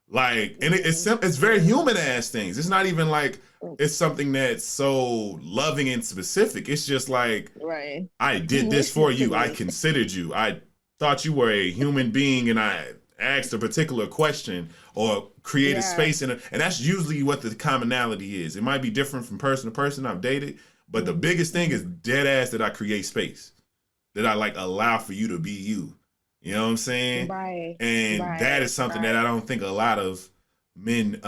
Like, and it's very human ass things. It's not even like it's something that's so loving and specific. It's just like, Right. I You did this for listen to you. I me. considered you. I thought you were a human being, and I asked a particular question or created Yeah. space in it. And that's usually what the commonality is. It might be different from person to person I've dated, but the biggest thing is dead ass that I create space, that I like allow for you to be you. You know what I'm saying? Right. And that Right. is something that Right. I don't think a lot of men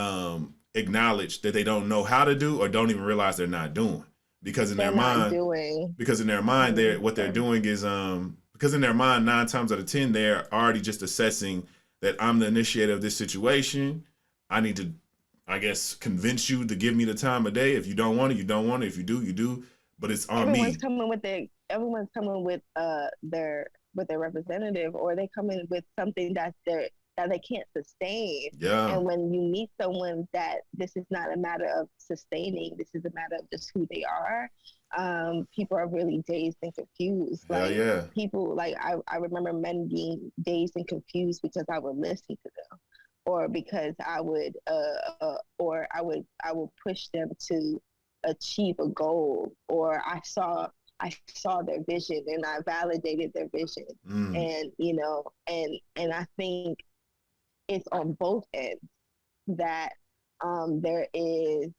acknowledge that they don't know how to do or don't even realize they're not doing. Because in They're their not mind, doing. they're what they're doing is because in their mind 9 times out of 10 they're already just assessing that I'm the initiator of this situation. I need to, I guess, convince you to give me the time of day. If you don't want it, you don't want it. If you do, you do. But it's on Everyone's me. coming with their representative, or they come in with something that they can't sustain. Yeah. And when you meet someone that this is not a matter of sustaining, this is a matter of just who they are, people are really dazed and confused. Hell Like yeah. people, like I remember men being dazed and confused because I would listen to them, or because I would I would push them to achieve a goal, or I saw their vision and I validated their vision. And and I think it's on both ends that there is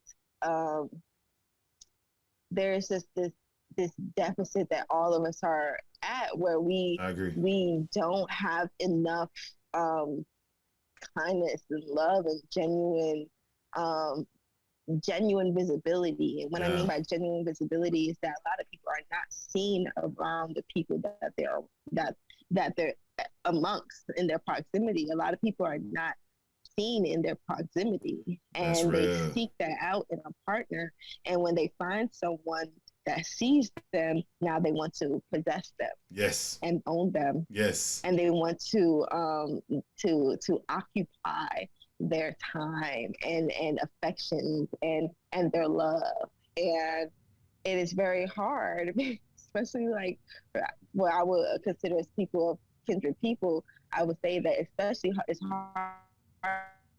there's just this deficit that all of us are at, where I agree. we don't have enough kindness and love and genuine visibility. And what I mean by genuine visibility is that a lot of people are not seen around the people that they're amongst in their proximity. A lot of people are not seen in their proximity, and they seek that out in a partner. And when they find someone that sees them, now they want to possess them. Yes. And own them. Yes. And they want to occupy their time and affections and their love. And it is very hard, especially like what I would consider as people of kindred people. I would say that especially it's hard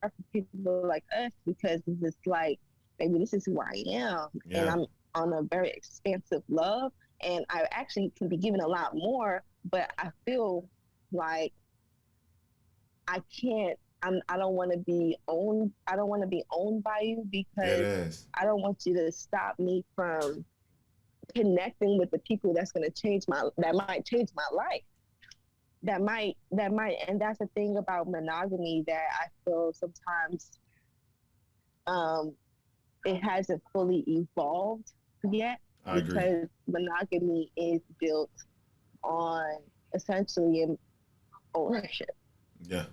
for people like us, because it's just like, maybe this is who I am, and I'm on a very expansive love, and I actually can be given a lot more, but I feel like I can't. I don't want to be owned. I don't want to be owned by you, because I don't want you to stop me from connecting with the people that might change my life. That might, and that's the thing about monogamy that I feel sometimes it hasn't fully evolved yet, because monogamy is built on essentially ownership. Yeah.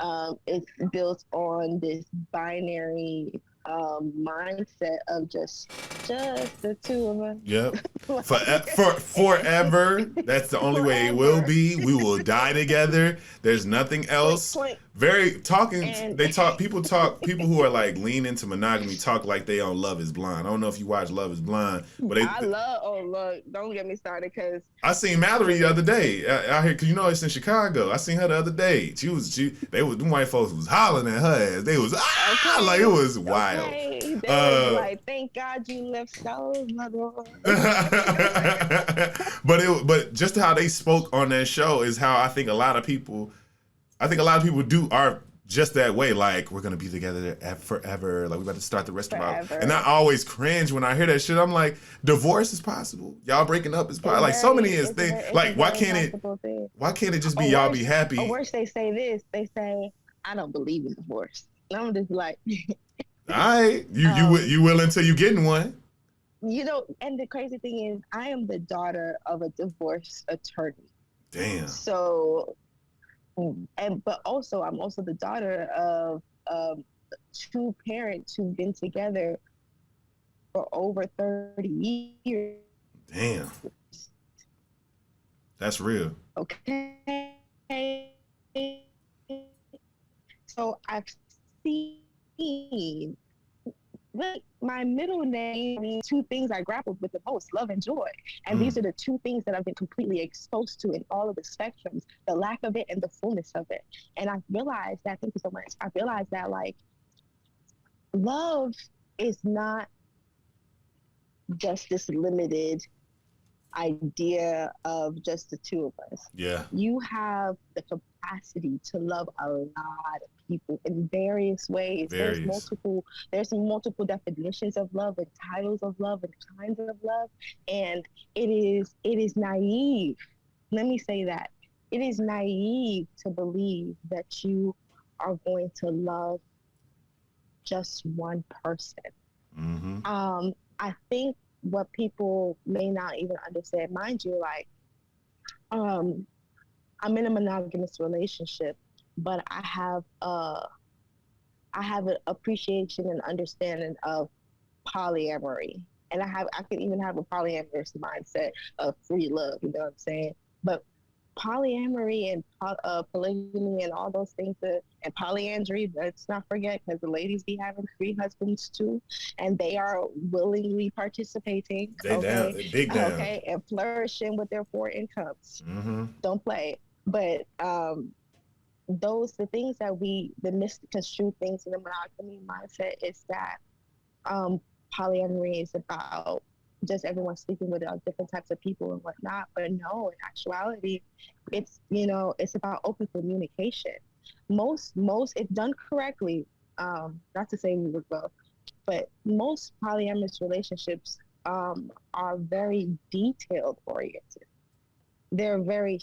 It's built on this binary mindset of just the two of us. Yep. Like, Forever. That's the only way it will forever. be. We will die together. There's nothing Clink, else. clink. Very talking. And They talk. People who are like lean into monogamy talk like they on Love Is Blind. I don't know if you watch Love Is Blind, but I love, oh, look, don't get me started because I seen Mallory the other day out here because you know it's in Chicago. I seen her the other day. Them white folks was hollering at her ass. They was okay, like it was wild. okay. They was like, thank God you left so mother. But just how they spoke on that show is how I think a lot of people are just that way. Like, we're gonna be together forever. Like, we're about to start the rest of our life. And I always cringe when I hear that shit. I'm like, divorce is possible. Y'all breaking up is possible. Like, so many is things. Like, why can't it just be y'all be happy? Or worse, they say this. They say, I don't believe in divorce. And I'm just like, all right, you willing till you getting one. You know, and the crazy thing is, I am the daughter of a divorce attorney. Damn. So, but also, I'm also the daughter of two parents who've been together for over 30 years. Damn. That's real. Okay. So I've seen, like, my middle name means two things I grappled with the most: love and joy. And these are the two things that I've been completely exposed to in all of the spectrums, the lack of it and the fullness of it. And I realized that, thank you so much. I realized that, like, love is not just this limited idea of just the two of us. Yeah. You have the capacity to love a lot of people in various ways. There's multiple definitions of love and titles of love and kinds of love. And it is naive. Let me say that. It is naive to believe that you are going to love just one person. Mm-hmm. I think what people may not even understand, mind you, like, I'm in a monogamous relationship, but I have an appreciation and understanding of polyamory, and I can even have a polyamorous mindset of free love. You know what I'm saying? But polyamory and polygamy and all those things, and polyandry, let's not forget, because the ladies be having 3 husbands too, and they are willingly participating. They down, big down. Okay, and flourishing with their 4 incomes. Mm-hmm. Don't play. But the things that the misconstrued things in the monogamy mindset is that polyamory is about just everyone sleeping with different types of people and whatnot. But no, in actuality, it's about open communication. Most, if done correctly, not to say we would go, but most polyamorous relationships are very detailed oriented. They're very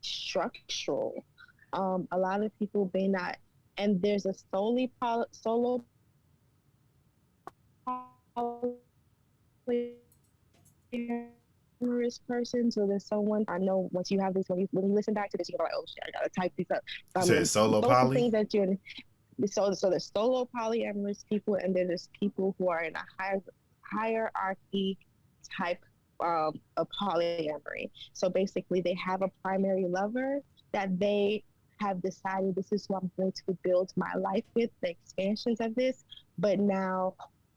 structural. A lot of people may not, and there's a solo polyamorous person. So there's someone, I know once you have this, when you listen back to this, you're like, oh shit, I gotta type these up. You said solo poly? Things that you're so there's solo polyamorous people, and then there's people who are in a hierarchy type of polyamory. So basically, they have a primary lover that they have decided, this is who I'm going to build my life with, the expansions of this. But now,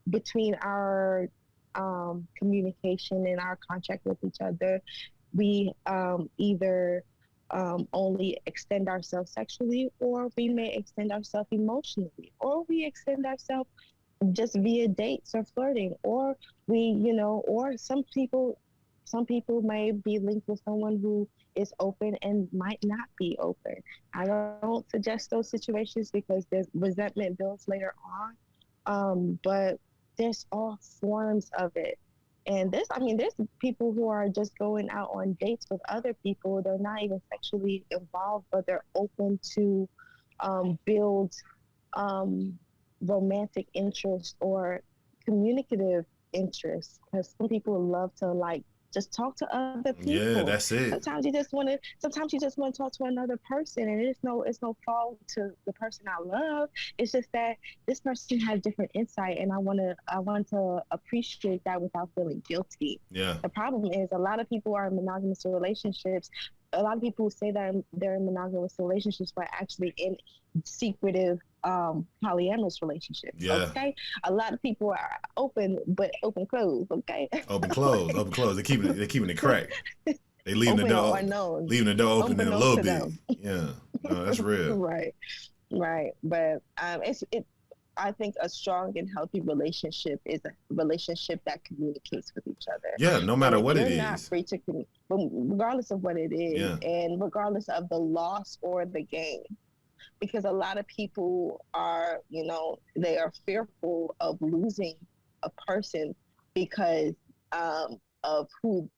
between our communication and our contract with each other, we either only extend ourselves sexually, or we may extend ourselves emotionally, or we extend ourselves just via dates or flirting, or or some people may be linked with someone who is open and might not be open. I don't suggest those situations because there's resentment builds later on. But there's all forms of it. And there's people who are just going out on dates with other people. They're not even sexually involved, but they're open to build romantic interest or communicative interest. Because some people love to, like, Just talk to other Yeah, people. that's it. Sometimes you just want to talk to another person, and it's no fault to the person I love. It's just that this person has different insight, and I want to appreciate that without feeling guilty. Yeah. The problem is a lot of people are in monogamous relationships. A lot of people say that they're in monogamous relationships, but actually in secretive polyamorous relationships. Yeah. Okay, a lot of people are open, but open closed. Okay, Open close, open close. They're keeping it cracked. They open or unknown, leaving the door open in a unbeknownst little to bit. them. Yeah. No, that's real. Right, right. But it. I think a strong and healthy relationship is a relationship that communicates with each other. Yeah, no And matter if what it you're not is. free to regardless of what it is, Yeah. and regardless of the loss or the gain, because a lot of people are, they are fearful of losing a person because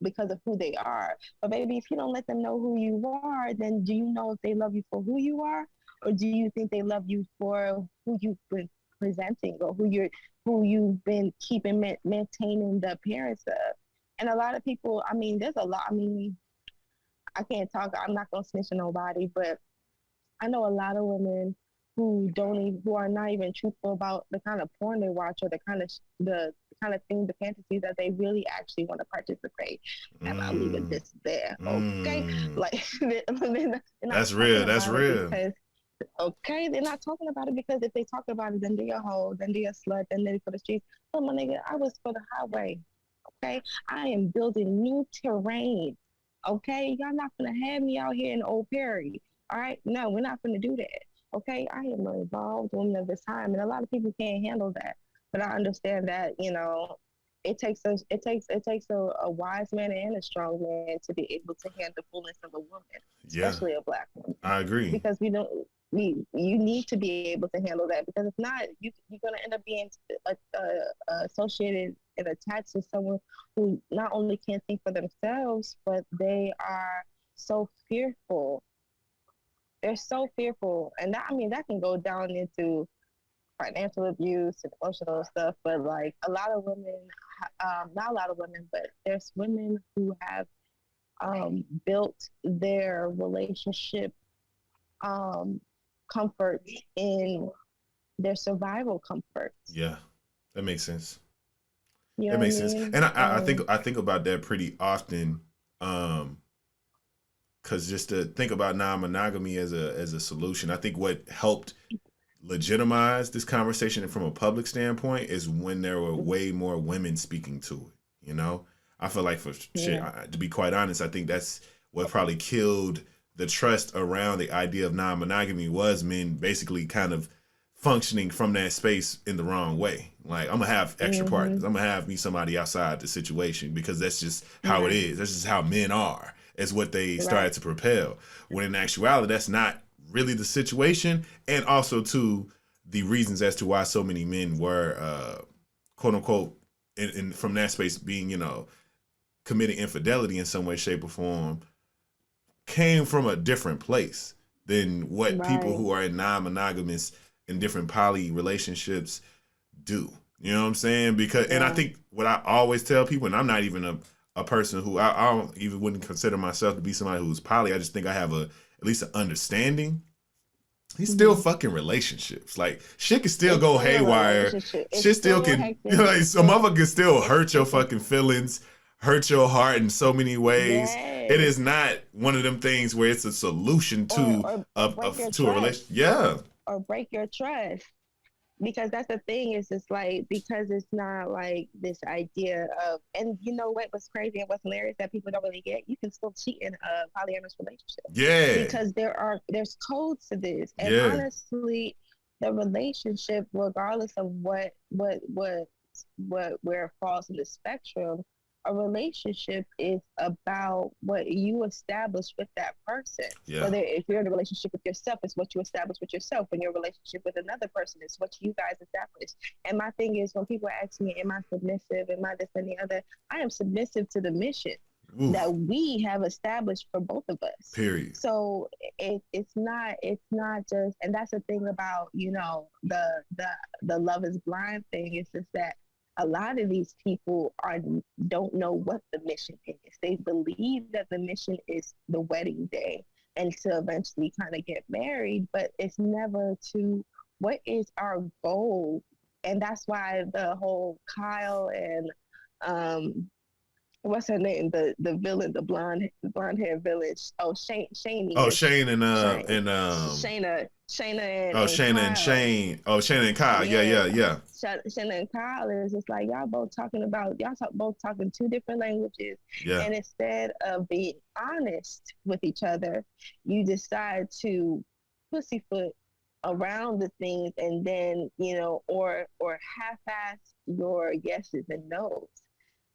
because of who they are. But baby, if you don't let them know who you are, then do you know if they love you for who you are, or do you think they love you for who you've been presenting, or who you've been keeping maintaining the appearance of? And a lot of people, I mean, there's a lot. I mean, I can't talk. I'm not gonna snitch on nobody, but I know a lot of women who are not even truthful about the kind of porn they watch, or the kind of thing, the fantasies that they really actually want to participate. And I'll leave it Mm, this there, okay? mm. Like they're not That's talking real. That's about it real. because okay, they're not talking about it because if they talk about it, then they're a hoe, then they're a slut, then they're for the streets. So my nigga, I was for the highway. Okay, I am building new terrain. Okay, y'all not gonna have me out here in Old Perry. All right, no, we're not gonna do that. Okay, I am an evolved woman of this time, and a lot of people can't handle that. But I understand that it takes a wise man and a strong man to be able to handle the fullness of a woman, Yeah, especially a black woman, I agree. because we don't. You need to be able to handle that, because if not, you're going to end up being associated and attached to someone who not only can't think for themselves, but they are so fearful. They're so fearful, and that, I mean, that can go down into financial abuse and emotional stuff. But like a lot of women, not a lot of women, but there's women who have built their relationship um, comforts in their survival comforts. Yeah, that makes sense. You know That what I makes sense. mean? And I think about that pretty often. Because just to think about non-monogamy as a solution, I think what helped legitimize this conversation from a public standpoint is when there were way more women speaking to it. I feel like for shit, Yeah. to be quite honest, I think that's what probably killed the trust around the idea of non-monogamy, was men basically kind of functioning from that space in the wrong way. Like, I'm gonna have extra Mm-hmm. partners. I'm gonna have me somebody outside the situation because that's just how it Right. is. That's just how men are. Is what they started Right. to propel. When in actuality, that's not really the situation, and also to the reasons as to why so many men were quote unquote in from that space being committing infidelity in some way, shape, or form came from a different place than what people Right. who are in non-monogamous in different poly relationships do. You know what I'm saying? Because, and I Yeah. think what I always tell people, and I'm not even a person who I don't even wouldn't consider myself to be somebody who's poly. I just think I have at least an understanding. He's still Mm-hmm. fucking relationships. Like, shit can still It's go still a haywire. relationship. It's Shit still still can, hectic. like, It's some still motherfucker can still hurt your it's a fucking feelings, hurt your heart in so many ways. It yes. is not one of them things where it's a solution Or to or a, or a break your to a trust. relation. Yeah, Or break your trust. Because that's the thing, is just like, because it's not like this idea of, and you know what's crazy and what's hilarious that people don't really get, you can still cheat in a polyamorous relationship, yeah, because there's codes to this. And yeah, honestly, the relationship, regardless of where it falls in the spectrum, a relationship is about what you establish with that person. yeah. Whether if you're in a relationship with yourself, it's what you establish with yourself. When your relationship with another person, it's what you guys establish. And my thing is, when people ask me, am I submissive? Am I this and the other? I am submissive to the mission Oof. that we have established for both of us. Period. So it's not just, and that's the thing about the Love Is Blind thing. It's just that a lot of these people don't know what the mission is. They believe that the mission is the wedding day and to eventually kind of get married, but it's never to what is our goal. And that's why the whole Kyle and what's her name? The villain, the blonde hair village. Oh, Oh, Shaney is Shane Shane, and Shayna oh, and Shayna and Kyle. Shane. Oh, Shayna and Kyle. Yeah, Yeah, yeah, yeah. Shayna and Kyle is just like both talking two different languages, Yeah. and instead of being honest with each other, you decide to pussyfoot around the things, and then or half-ass your yeses and nos,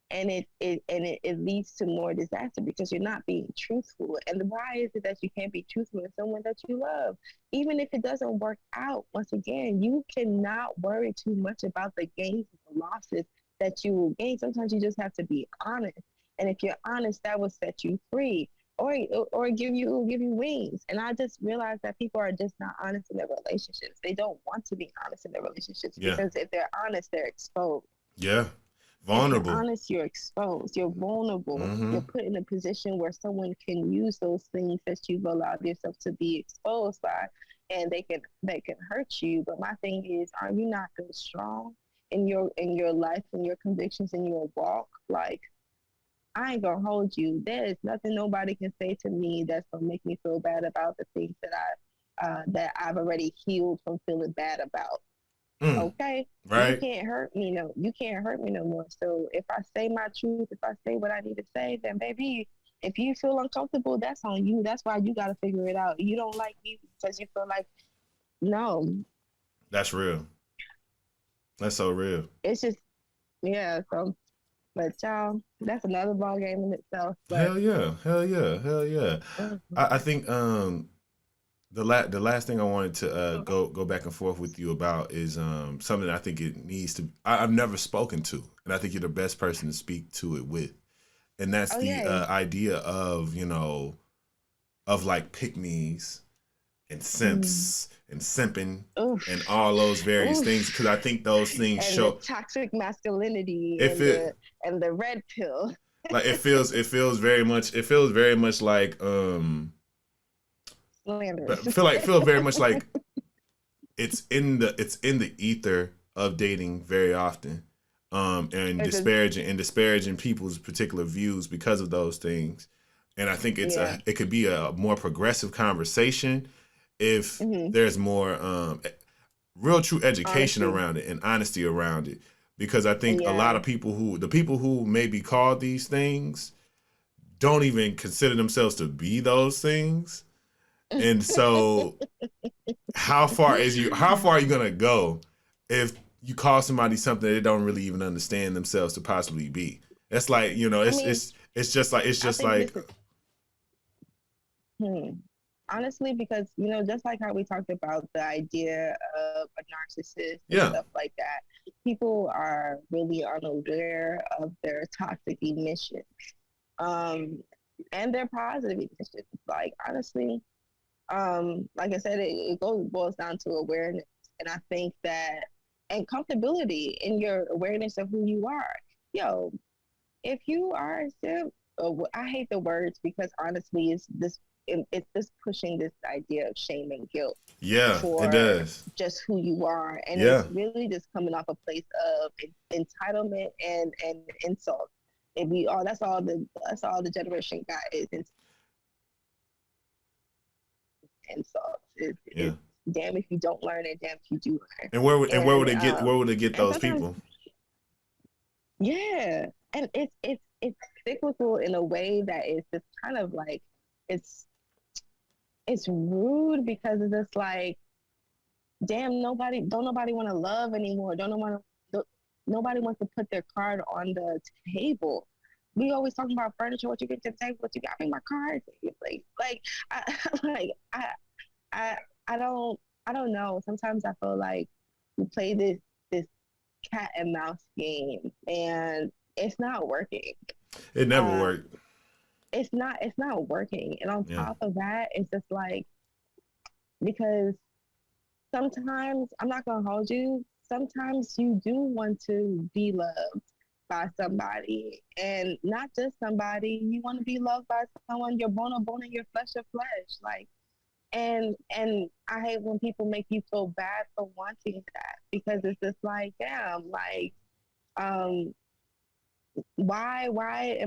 and it leads to more disaster because you're not being truthful. And why is it that you can't be truthful with someone that you love? Even if it doesn't work out, once again, you cannot worry too much about the gains and the losses that you will gain. Sometimes you just have to be honest. And if you're honest, that will set you free. Or give you wings. And I just realized that people are just not honest in their relationships. They don't want to be honest in their relationships Yeah. because if they're honest, they're exposed. Yeah. If you're Vulnerable. honest, you're exposed, you're vulnerable, Mm-hmm. you're put in a position where someone can use those things that you've allowed yourself to be exposed by, and they can hurt you. But my thing is, are you not good strong in your life and your convictions and your walk? Like, I ain't gonna hold you. There is nothing nobody can say to me that's gonna make me feel bad about the things that I've already healed from feeling bad about. Okay, you Right. can't hurt me no, you can't hurt me no more. So if I say my truth, if I say what I need to say, then baby, if you feel uncomfortable, that's on you. That's why you got to figure it out. You don't like me because you feel like, no, That's real. That's so real. it's just, yeah. So, but y'all, that's another ball game in itself. But Hell yeah. Hell yeah. Hell yeah. I think the last thing I wanted to go back and forth with you about is something I think it needs to. I've never spoken to, and I think you're the best person to speak to it with, and that's oh the yeah. idea of of like pick me's and Mm. simps and simping and Oof. all those various things Oof. because I think those things And the show toxic masculinity if it and the red pill. like it feels very much like Slanderous. feel very much like it's in the ether of dating very often, and It's a, disparaging people's particular views because of those things. And I think yeah. it could be a more progressive conversation if Mm-hmm. there's more real true education Honesty. around it and honesty around it. Because I think a lot Yeah. of the people who may be called these things don't even consider themselves to be those things. And so how far are you gonna go if you call somebody something they don't really even understand themselves to possibly be? It's like, I mean, it's just like I think this is hmm, honestly because just like how we talked about the idea of a narcissist and yeah. stuff like that, people are really unaware of their toxic emissions, um, and their positive emissions. Like honestly, like I said, it boils down to awareness, and I think that and comfortability in your awareness of who you are. Yo, if you are a simp, I hate the words because honestly, it's just pushing this idea of shame and guilt Yeah, it for does. just who you are, and Yeah. it's really just coming off a place of entitlement and insult. And we all that's all the generation got is insults. Yeah. It's damn if you don't learn and damn if you do learn. And where would where would they get And those sometimes people? yeah, and it's cyclical in a way that is just kind of like it's it's rude because it's just like damn nobody want to love anymore. Nobody wants to put their card on the table. We always talking about furniture, what you get to the table, what you got. Bring my cards. Like I like I I I don't know. Sometimes I feel like we play this cat and mouse game and it's not working. It never Uh, worked. it's not working. And on Yeah. top of that, it's just like because sometimes I'm not gonna hold you. sometimes you do want to be loved by somebody, and not just somebody. You want to be loved by someone you're bone of bone and your flesh of flesh. Like, and I hate when people make you feel bad for wanting that, because it's just like, damn, like, um, why do I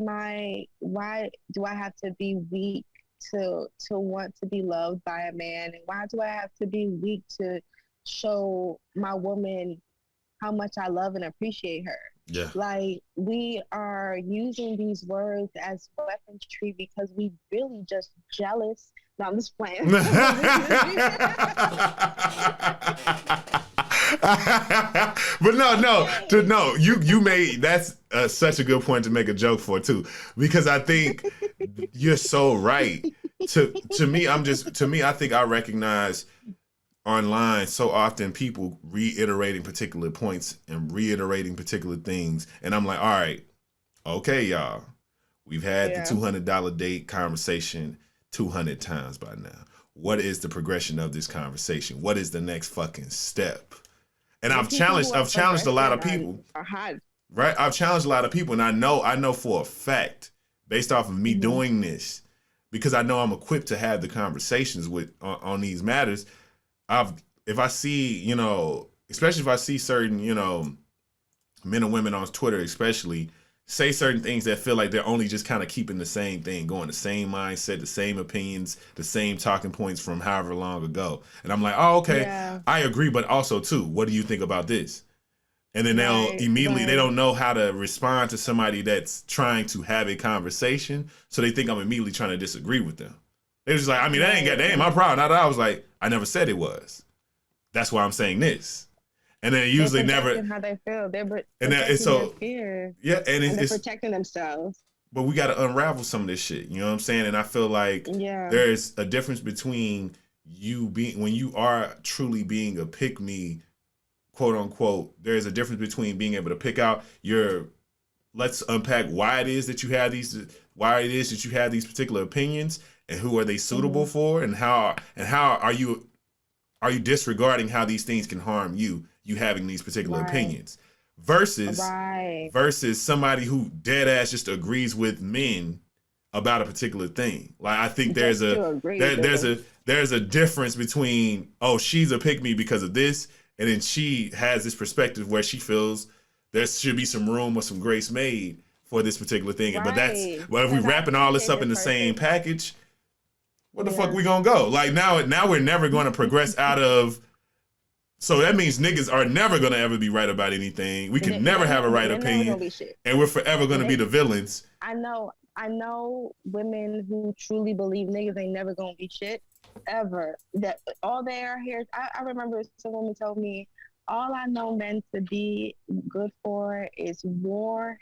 have to be weak to want to be loved by a man, and why do I have to be weak to show my woman how much I love and appreciate her? Yeah. Like, we are using these words as weaponry because we really just jealous. No, I'm just playing. But no, you made that's such a good point to make a joke for too, because I think you're so right. To me, I think I recognize online so often people reiterating particular points and reiterating particular things, and I'm like, all right, okay, y'all, we've had the $200 date conversation 200 times by now. What is the progression of this conversation? What is the next fucking step? And I've challenged a lot of people. Right? I've challenged a lot of people, and I know for a fact, based off of me doing this, because I know I'm equipped to have the conversations with on these matters. If I see, especially if I see certain, men and women on Twitter, especially, say certain things that feel like they're only just kind of keeping the same thing going, the same mindset, the same opinions, the same talking points from however long ago. And I'm like, oh, okay, I agree, but also too, what do you think about this? And then they'll immediately, they don't know how to respond to somebody that's trying to have a conversation. So they think I'm immediately trying to disagree with them. They're just like, I mean, that ain't my problem. I was like, I never said it was. That's why I'm saying this. And then usually never how they feel. They're and that it's so fear. Yeah, and they're protecting themselves. But we got to unravel some of this shit. You know what I'm saying? And I feel like there's a difference between you being, when you are truly being a pick me, quote unquote. There's a difference between being able to pick out your. Let's unpack why it is that you have these particular opinions, and who are they suitable for, and how are you disregarding how these things can harm you having these particular opinions, versus somebody who dead ass just agrees with men about a particular thing. Like, I think there's a difference between, oh, she's a pick me because of this, and then she has this perspective where she feels there should be some room or some grace made for this particular thing. But if we wrapping all this up in the same package, where the fuck we gonna go? Like, now we're never gonna progress out of. So that means niggas are never gonna ever be right about anything. We can never have a right opinion, and we're forever gonna be the villains. I know women who truly believe niggas ain't never gonna be shit ever. That all they are here. I remember some woman told me, all I know men to be good for is war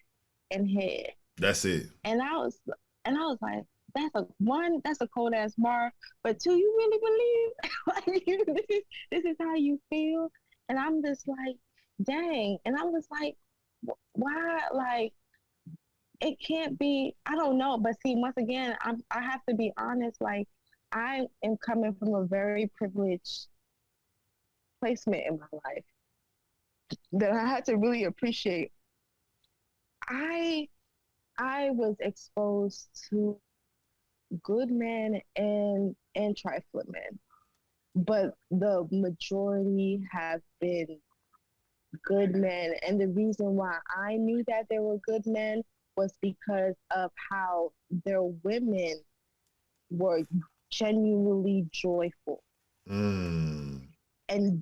and head. That's it. And I was like, that's a cold ass bar. But two, you really believe like this is how you feel? And I'm just like, dang. And I'm just like, why? Like, it can't be. I don't know. But see, once again, I have to be honest. Like, I am coming from a very privileged placement in my life that I had to really appreciate. I was exposed to good men and trifling men, but the majority have been good men. And the reason why I knew that they were good men was because of how their women were genuinely joyful and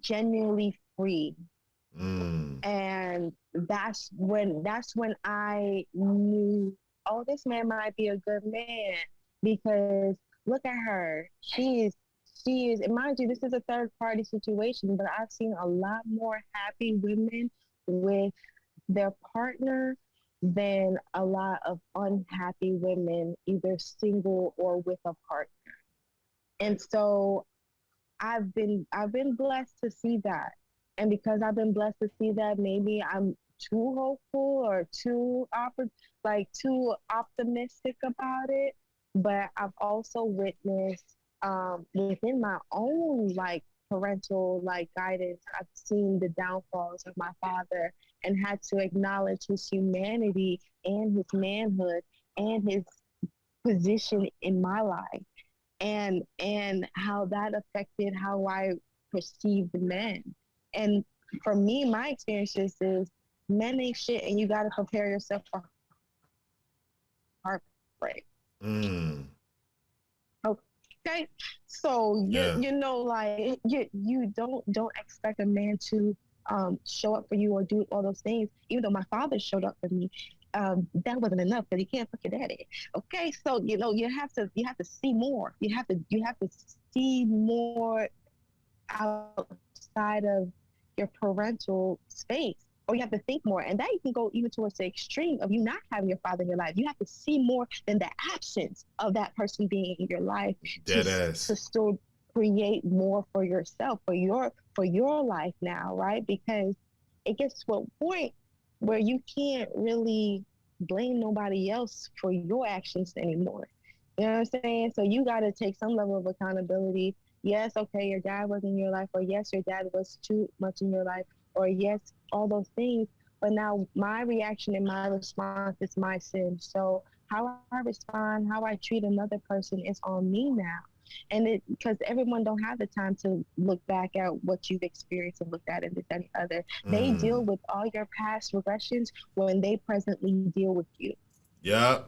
genuinely free. And that's when I knew, oh, this man might be a good man, because look at her. She is, and mind you, this is a third party situation, but I've seen a lot more happy women with their partner than a lot of unhappy women, either single or with a partner. And so I've been blessed to see that. And because I've been blessed to see that, maybe I'm too hopeful or too optimistic about it. But I've also witnessed within my own parental like guidance, I've seen the downfalls of my father and had to acknowledge his humanity and his manhood and his position in my life, and how that affected how I perceived men. And for me, my experiences is men ain't shit, and you got to prepare yourself for heartbreak. Mm. Okay, so Yeah. you know, like you don't expect a man to show up for you or do all those things. Even though my father showed up for me, that wasn't enough because he can't fuck your daddy. Okay, so you know you have to see more. You have to see more outside of your parental space, or you have to think more, and that you can go even towards the extreme of you not having your father in your life. You have to see more than the absence of that person being in your life Dead ass. to still create more for yourself, for your life now, right? Because it gets to a point where you can't really blame nobody else for your actions anymore. You know what I'm saying? So you got to take some level of accountability. Yes, okay, your dad was in your life, or yes, your dad was too much in your life, or yes, all those things. But now my reaction and my response is my sin. So how I respond, how I treat another person is on me now. And it because everyone don't have the time to look back at what you've experienced and looked at and this and the other. They deal with all your past regressions when they presently deal with you. Yep.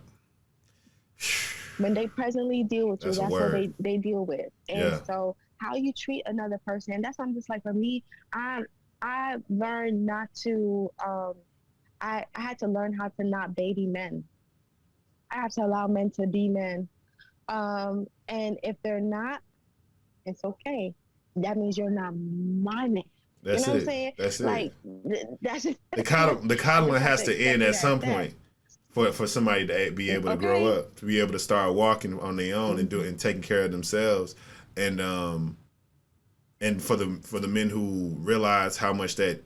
When they presently deal with you, That's a that's what word. they deal with. And Yeah. so how you treat another person, and that's why I'm just like, for me, I learned not to I had to learn how to not baby men. I have to allow men to be men. And if they're not, it's okay. That means you're not my man. You That's know what I'm it. saying? That's it. Like that's just The I just coddling have has to to accept end it at as some that. point for somebody to be able to grow Okay. up, to be able to start walking on their own and Mm-hmm. and taking care of themselves, and for the men who realize how much that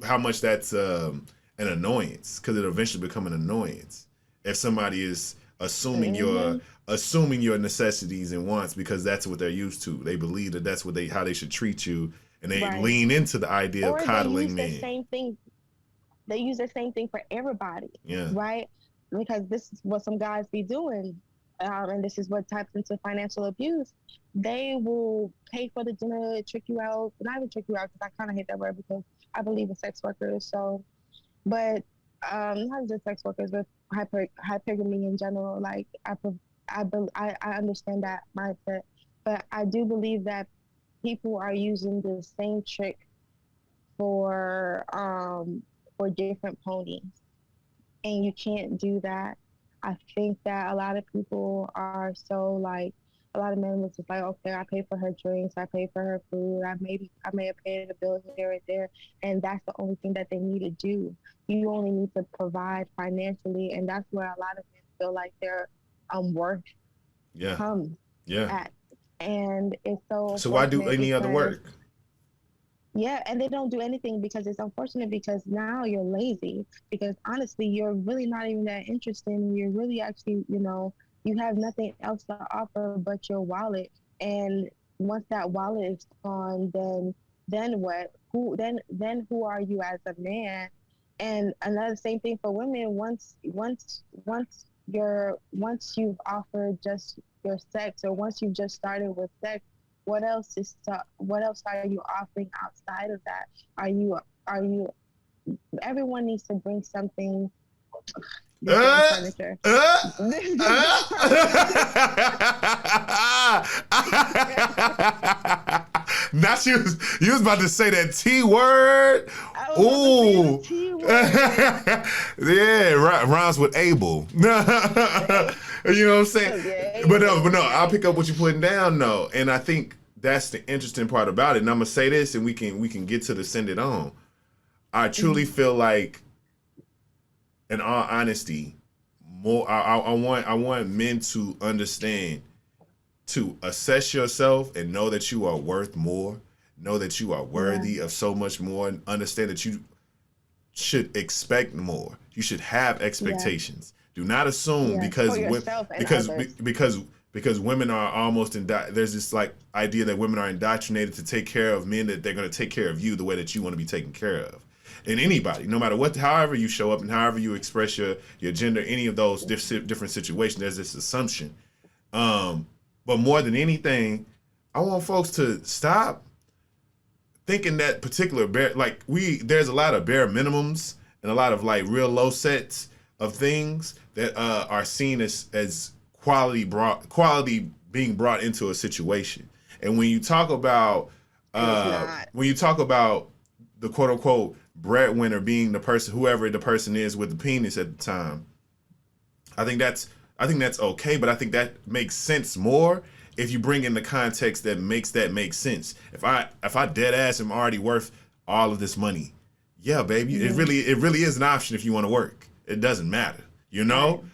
how much that's an annoyance, because it eventually become an annoyance if somebody is Mm-hmm. assuming your necessities and wants because that's what they're used to. They believe that that's what they how they should treat you, and they Right. lean into the idea of Or they coddling use the men. same thing. They use the same thing for everybody, Yeah. right? Because this is what some guys be doing, and this is what taps into financial abuse. They will pay for the dinner, trick you out, not even trick you out because I kind of hate that word because I believe in sex workers. So, but not just sex workers, but hypergamy in general. Like I understand that mindset, but I do believe that people are using the same trick for different ponies, and you can't do that. I think that a lot of people are so like a lot of men was just like, okay, I pay for her drinks, I pay for her food, I may have paid a bill here and there, and that's the only thing that they need to do. You only need to provide financially, and that's where a lot of men feel like their worth Yeah. comes Yeah. at, and it's so So why do unfortunate any other because work? yeah, and they don't do anything because it's unfortunate because now you're lazy because honestly you're really not even that interested and you're really actually, you know, you have nothing else to offer but your wallet. And once that wallet is gone, then what? Then who are you as a man? And another same thing for women, once you've offered just your sex or once you've just started with sex, what else are you offering outside of that? Are you everyone needs to bring something. This damn Uh, furniture. uh, This damn furniture. uh. Now you was about to say that T word. I was about to say the Ooh. T word. Yeah, rhymes with Abel. You know what I'm saying? Yeah, But no, Abel. I'll pick up what you're putting down though. And I think that's the interesting part about it. And I'm gonna say this and we can get to the send it on. I truly Mhm. feel like, in all honesty, more I want men to understand, to assess yourself and know that you are worth more, know that you are Yeah, worthy of so much more, and understand that you should expect more. You should have yeah, expectations. Do not assume yeah. For yourself and because others. because because women are almost there's this like idea that women are indoctrinated to take care of men, that they're going to take care of you the way that you want to be taken care of. And anybody, no matter what, however you show up and however you express your gender, any of those different situations, there's this assumption. But more than anything, I want folks to stop thinking that particular there's a lot of bare minimums and a lot of like real low sets of things that are seen as quality being brought into a situation. And when you talk about the quote unquote breadwinner being the person, whoever the person is with the penis at the time, I think that's okay, but I think that makes sense more if you bring in the context that makes make sense. If I dead ass am already worth all of this money, yeah, baby, it really is an option if you want to work. It doesn't matter, you know. Right.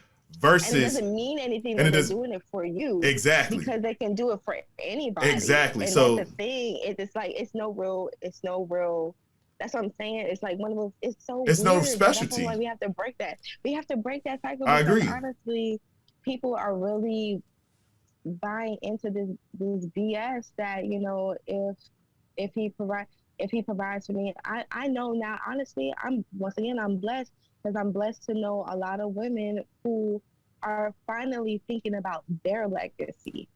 Versus, and it doesn't mean anything that they're doing it for you. Exactly. Because they can do it for anybody. Exactly. And so that's the thing. It's like it's no real. That's what I'm saying. It's like one of those. It's so. It's weird, no specialty. Like we have to break that. We have to break that cycle. I agree. Honestly, people are really buying into this BS that, you know, if he provides for me. I know now, honestly, I'm blessed, because I'm blessed to know a lot of women who are finally thinking about their legacy,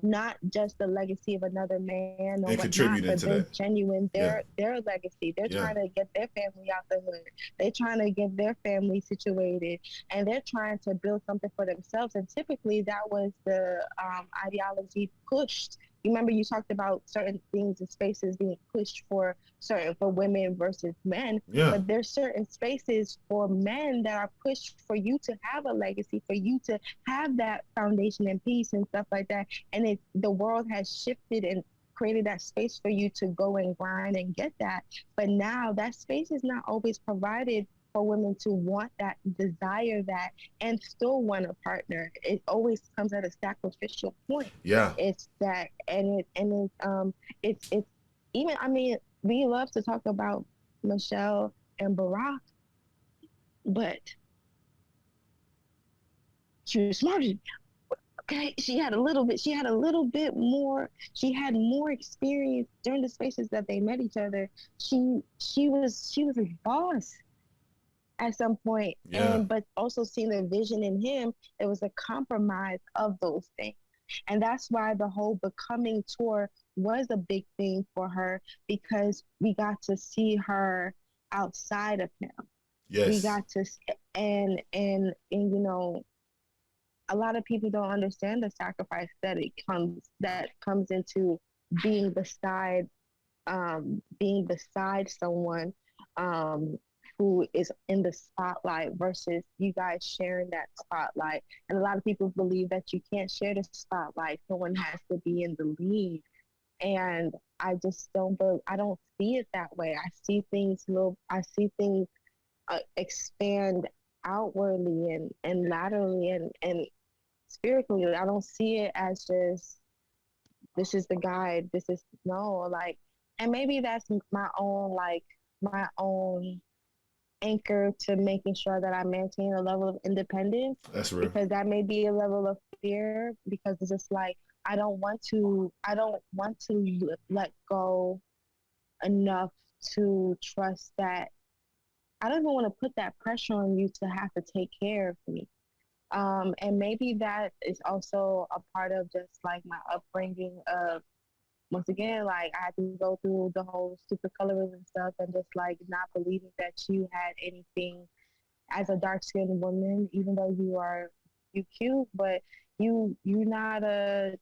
not just the legacy of another man or whatnot, but they're genuine, their legacy. They're trying to get their family out the hood. They're trying to get their family situated, and they're trying to build something for themselves. And typically that was the ideology pushed. You remember you talked about certain things and spaces being pushed for women versus men, but there's certain spaces for men that are pushed for you to have a legacy, for you to have that foundation and peace and stuff like that. And the world has shifted and created that space for you to go and grind and get that. But now that space is not always provided for women to want that, desire that, and still want a partner. It always comes at a sacrificial point. Yeah. It's that, and it's even, I mean, we love to talk about Michelle and Barack, but she was smarter than him. Okay, she had more experience during the spaces that they met each other. She was his boss at some point, but also seeing the vision in him, it was a compromise of those things. And that's why the whole Becoming tour was a big thing for her, because we got to see her outside of him. Yes. We got to, and you know, a lot of people don't understand the sacrifice that comes into being beside someone who is in the spotlight versus you guys sharing that spotlight. And a lot of people believe that you can't share the spotlight. Someone has to be in the lead. And I just I don't see it that way. I see things expand outwardly and laterally and spiritually. I don't see it as just, this is the guide, and maybe that's my own anchor to making sure that I maintain a level of independence. That's real. Because that may be a level of fear, because it's just like, I don't want to let go enough to trust that. I don't even want to put that pressure on you to have to take care of me. And maybe that is also a part of just like my upbringing of, once again, like I had to go through the whole stupid colorism stuff and just like not believing that you had anything as a dark-skinned woman, even though you cute, but you're not a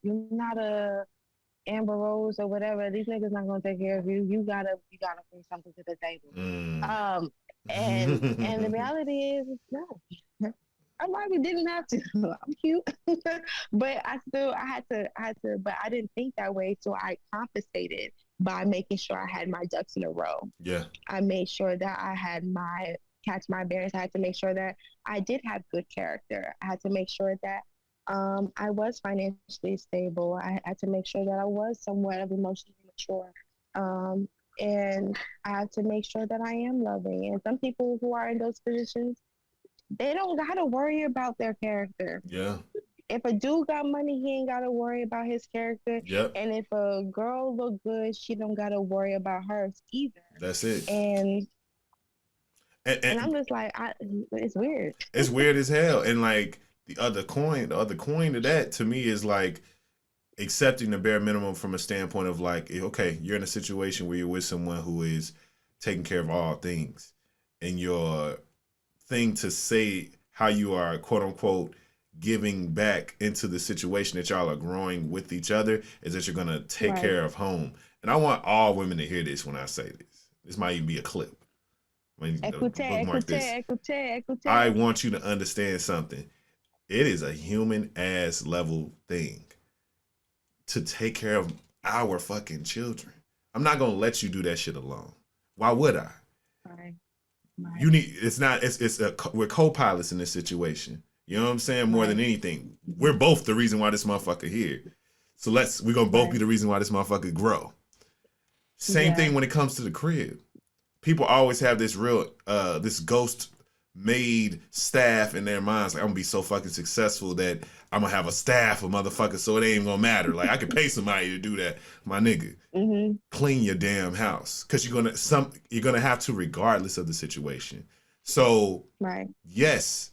Amber Rose or whatever. These niggas not gonna take care of you. You gotta bring something to the table. And the reality is no. I probably didn't have to. I'm cute, but I had to. But I didn't think that way, so I compensated by making sure I had my ducks in a row. Yeah. I made sure that I had catch my bearings. I had to make sure that I did have good character. I had to make sure that I was financially stable. I had to make sure that I was somewhat of emotionally mature. And I had to make sure that I am loving. And some people who are in those positions, they don't got to worry about their character. Yeah. if a dude got money, he ain't gotta worry about his character. Yep. And if a girl look good, she don't gotta worry about hers either. That's it. And And I'm just like, it's weird. it's weird as hell. And like the other coin to that to me is like accepting the bare minimum from a standpoint of like, okay, you're in a situation where you're with someone who is taking care of all things, and your thing to say how you are quote unquote giving back into the situation that y'all are growing with each other is that you're gonna take care of home. And I want all women to hear this when I say this. This might even be a clip. Bookmark this. I want you to understand something. It is a human ass level thing to take care of our fucking children. I'm not gonna let you do that shit alone. Why would I? Right. You need. We're co-pilots in this situation. You know what I'm saying? More than anything, we're both the reason why this motherfucker here. So we're gonna both be the reason why this motherfucker grow. Same thing when it comes to the crib. People always have this this ghost made staff in their minds. Like, I'm gonna be so fucking successful that I'm gonna have a staff of motherfuckers, so it ain't even gonna matter. Like, I could pay somebody to do that. My nigga, clean your damn house, because you're gonna have to, regardless of the situation. So yes,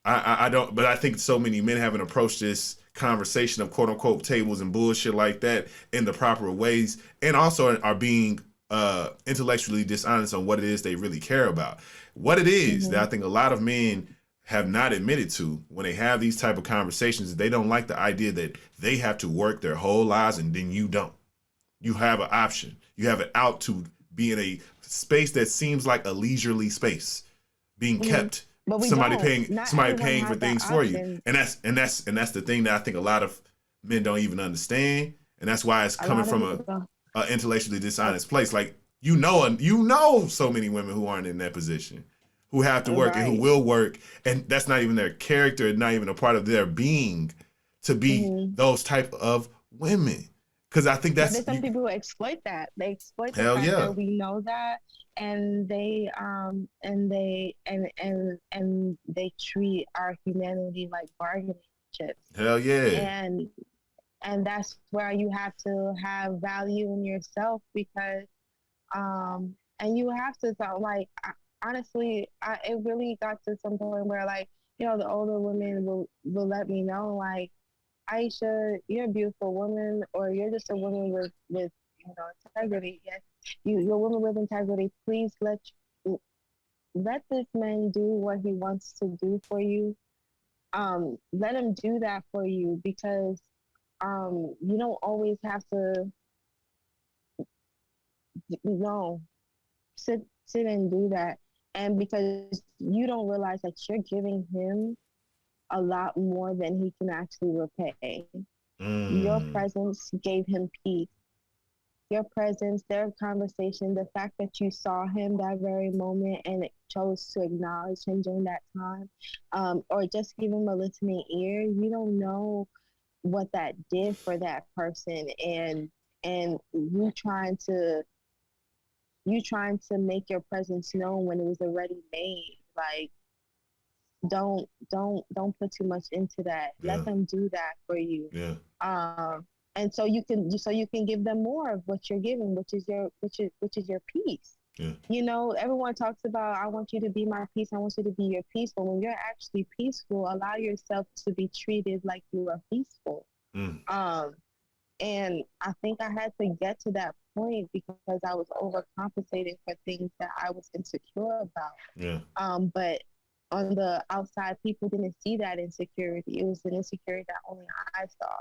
I don't, but I think so many men haven't approached this conversation of quote unquote tables and bullshit like that in the proper ways, and also are being intellectually dishonest on what it is they really care about. What it is that I think a lot of men have not admitted to when they have these type of conversations, they don't like the idea that they have to work their whole lives and then you don't. You have an option. You have an out to be in a space that seems like a leisurely space, being kept. But somebody paying for things for you, and that's the thing that I think a lot of men don't even understand, and that's why it's coming from a intellectually dishonest place. Like, you know so many women who aren't in that position, who have to work and who will work, and that's not even their character, not even a part of their being to be those type of women. Because I think that's, there's some people who exploit that. They exploit the fact that we know that, and they treat our humanity like bargaining chips. Hell yeah. And that's where you have to have value in yourself, because and you have to thought, like, honestly, it really got to some point where, like, you know, the older women will let me know, like, Aisha, you're a beautiful woman, or you're just a woman with you know, integrity. Yes, you're a woman with integrity. Please let this man do what he wants to do for you. Let him do that for you, because you don't always have to, sit and do that. And because you don't realize that you're giving him a lot more than he can actually repay. Your presence gave him peace. Your presence, their conversation, the fact that you saw him that very moment and chose to acknowledge him during that time, or just give him a listening ear, you don't know what that did for that person. And you trying to make your presence known when it was already made. Like, don't put too much into that. Let them do that for you. And so you can give them more of what you're giving, which is your peace. You know, everyone talks about, I want you to be my peace, I want you to be your peace. But when you're actually peaceful, allow yourself to be treated like you are peaceful. And I think I had to get to that point because I was overcompensating for things that I was insecure about. But on the outside, people didn't see that insecurity. It was an insecurity that only I saw.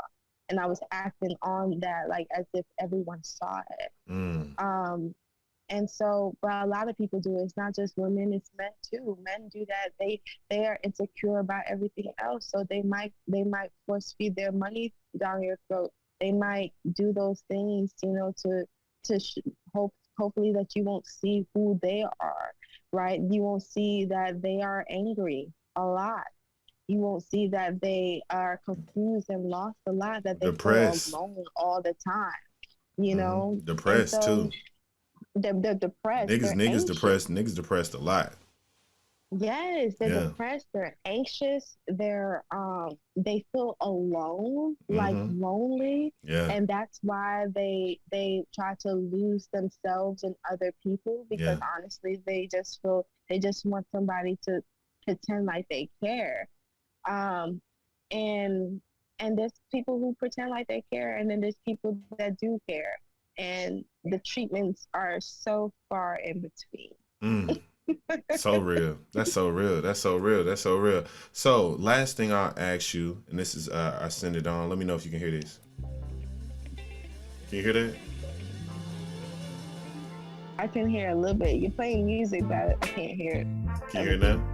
And I was acting on that like as if everyone saw it. And so, but a lot of people do it. It's not just women, it's men too. Men do that. They are insecure about everything else. So they might force feed their money down your throat. They might do those things, you know, to hopefully that you won't see who they are, right? You won't see that they are angry a lot. You won't see that they are confused and lost a lot, that they depressed. feel alone all the time, you know? Depressed too. They're depressed. Niggas depressed a lot. Yes, they're Yeah. depressed, they're anxious, they feel alone, like Mm-hmm. lonely, Yeah. and that's why they try to lose themselves in other people because Yeah. honestly they just want somebody to pretend like they care. Um and and there's people who pretend like they care, and then there's people that do care. And the treatments are so far in between. Mm. So real. That's so real. That's so real. That's so real. So last thing I'll ask you, and this is I send it on. Let me know if you can hear this. Can you hear that? I can hear a little bit. You're playing music, but I can't hear Can you other hear that? people.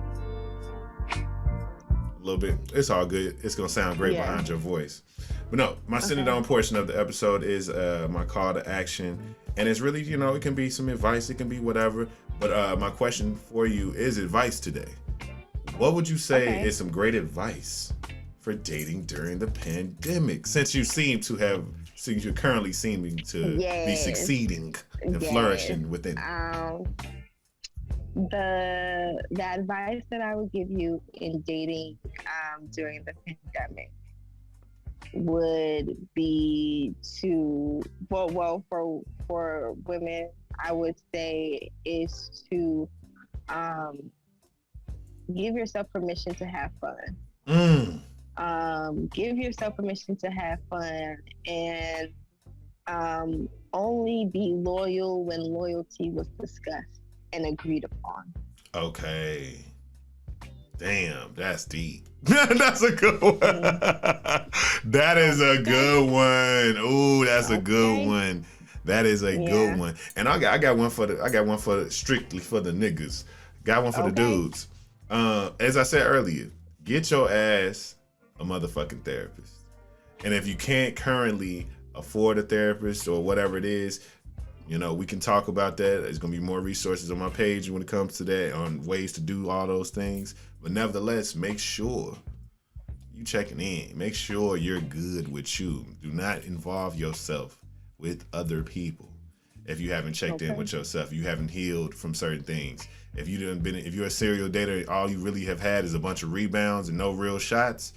A little bit. It's all good. It's gonna sound great Yeah. behind your voice. But no, my send it Okay. on portion of the episode is my call to action, and it's really it can be some advice, it can be whatever. But my question for you is advice today. What would you say Okay. is some great advice for dating during the pandemic? Since you're currently seeming to be Yes. succeeding and Yes. flourishing within. Um, the advice that I would give you in dating during the pandemic would be to for women, I would say is to um, give yourself permission to have fun. Mm, Give yourself permission to have fun, and only be loyal when loyalty was discussed and agreed upon. okay. Damn, that's deep. That's a good one. Mm. That is a Okay. good one. Ooh, that's a good Okay. one. That is a good Yeah. one. And I got one for strictly for the niggas. Got one for the Okay. dudes. As I said earlier, get your ass a motherfucking therapist. And if you can't currently afford a therapist or whatever it is, we can talk about that. There's going to be more resources on my page when it comes to that, on ways to do all those things. But nevertheless, make sure you checking in. Make sure you're good with you. Do not involve yourself with other people. If you haven't checked in Okay. with yourself, you haven't healed from certain things. If you're a serial dater, all you really have had is a bunch of rebounds and no real shots.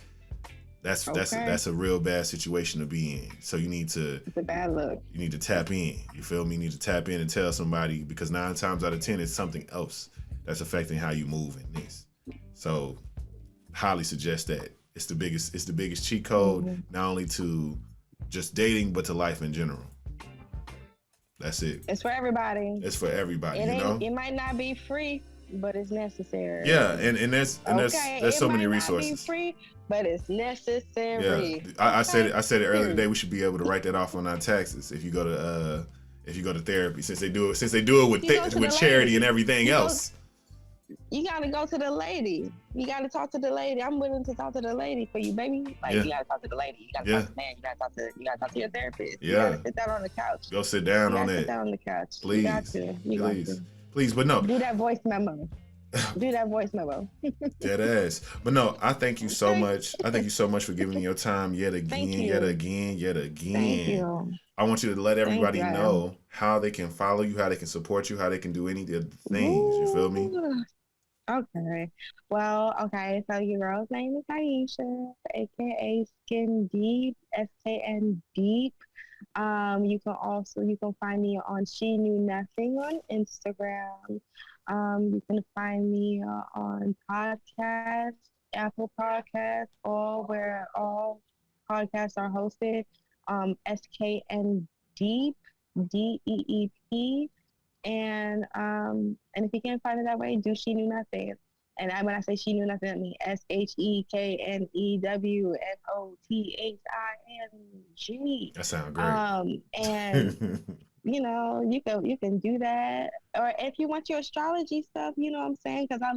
Okay. That's a real bad situation to be in. So It's a bad look. you need to tap in. You feel me? You need to tap in and tell somebody, because 9 times out of 10 it's something else that's affecting how you move in this. So highly suggest that. It's the biggest cheat code, Mm-hmm. not only to just dating but to life in general. That's it. It's for everybody. It's for everybody, It ain't. It might not be free, but it's Yeah, necessary. and Okay. there's It so many might not be resources. free, but it's Yeah, necessary. I said Okay. it. I said it earlier today. Period. We should be able to write that off on our taxes if you go to therapy, since they do it You go to with the charity and lady. everything You go. else. You gotta go to the lady. You gotta talk to the lady. I'm willing to talk to the lady for you, baby. Like Yeah, you gotta talk to the lady. You gotta yeah, talk to the man. You gotta talk to your therapist. You yeah. gotta sit down on the couch. Go sit You down on gotta sit that, down on the couch. You got please, to. You got please, to. please. But no, Do that voice memo. Do that voice memo. dead ass. But no, I thank you so Okay. much. I thank you so much for giving me your time yet Thank again, yet you. again, yet Thank again. you. I want you to let Thank everybody you, Adam. know how they can follow you, how they can support you, how they can do any of the things. You feel me? Woo. Okay. Well, okay. So your girl's name is Aisha, aka Skin Deep, SKN Deep. You can find me on She Knew Nothing on Instagram. You can find me on podcast, Apple Podcasts, all where all podcasts are hosted. SKN Deep, DEEP. And if you can't find it that way, do She Knew Nothing. And when I say she knew nothing, I mean SHEKNEWNOTHING. That sounds great. And you can do that. Or if you want your astrology stuff, you know what I'm saying? Because I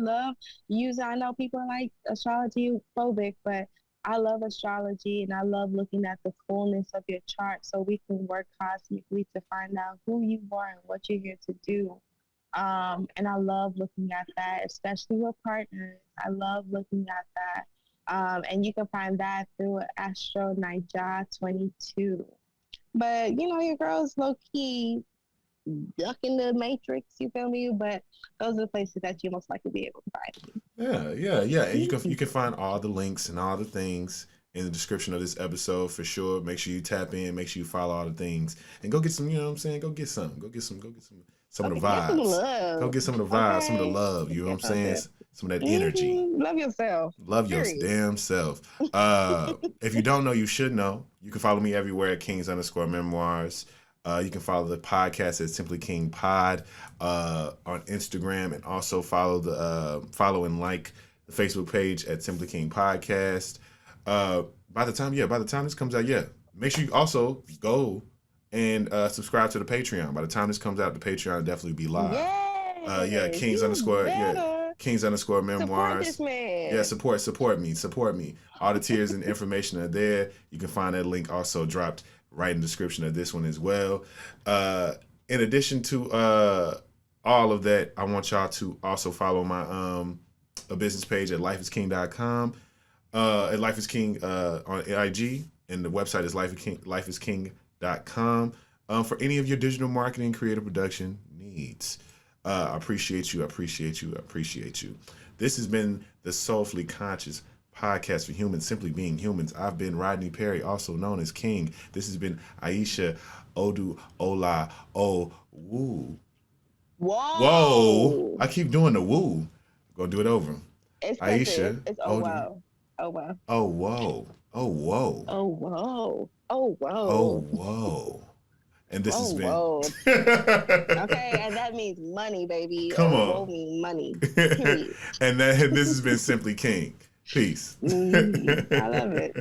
know people are like astrology phobic, but I love astrology and I love looking at the fullness of your chart so we can work cosmically to find out who you are and what you're here to do. And I love looking at that, especially with partners. I love looking at that. And you can find that through Astro Naija 22. But your girl's low key duck in the matrix. You feel me? But those are the places that you most likely be able to find me. Yeah. And you can find all the links and all the things in the description of this episode for sure. Make sure you tap in, make sure you follow all the things, and go get some. You know what I'm saying? Go get some of the vibes. Go get some of the vibes, some of the love. You know what I'm saying? Some of that energy. Love yourself. Love your damn self. If you don't know, you should know. You can follow me everywhere at Kings_Memoirs. You can follow the podcast at Simply King Pod on Instagram, and also follow and like the Facebook page at Simply King Podcast. By the time this comes out, make sure you also go and subscribe to the Patreon. By the time this comes out, the Patreon will definitely be live. Kings_Memoirs. Support this man. Yeah, support me. All the tiers and information are there. You can find that link also dropped right in the description of this one as well. In addition to all of that, I want y'all to also follow my a business page at lifeisking.com, at Life is King on IG, and the website is lifeisking.com for any of your digital marketing, creative production needs. I appreciate you. This has been the Soulfully Conscious podcast for humans simply being humans. I've been Rodney Perry, also known as King. This has been Aisha Oduola-Owoo. Whoa! I keep doing the woo. Go do it over. It's Aisha. It's oh wow. Oh wow. Oh whoa. Oh whoa. Oh whoa. Oh whoa. Oh whoa. And this has been okay, and that means money, baby. Come on. Whoa means money. And this has been Simply King. Peace. I love it.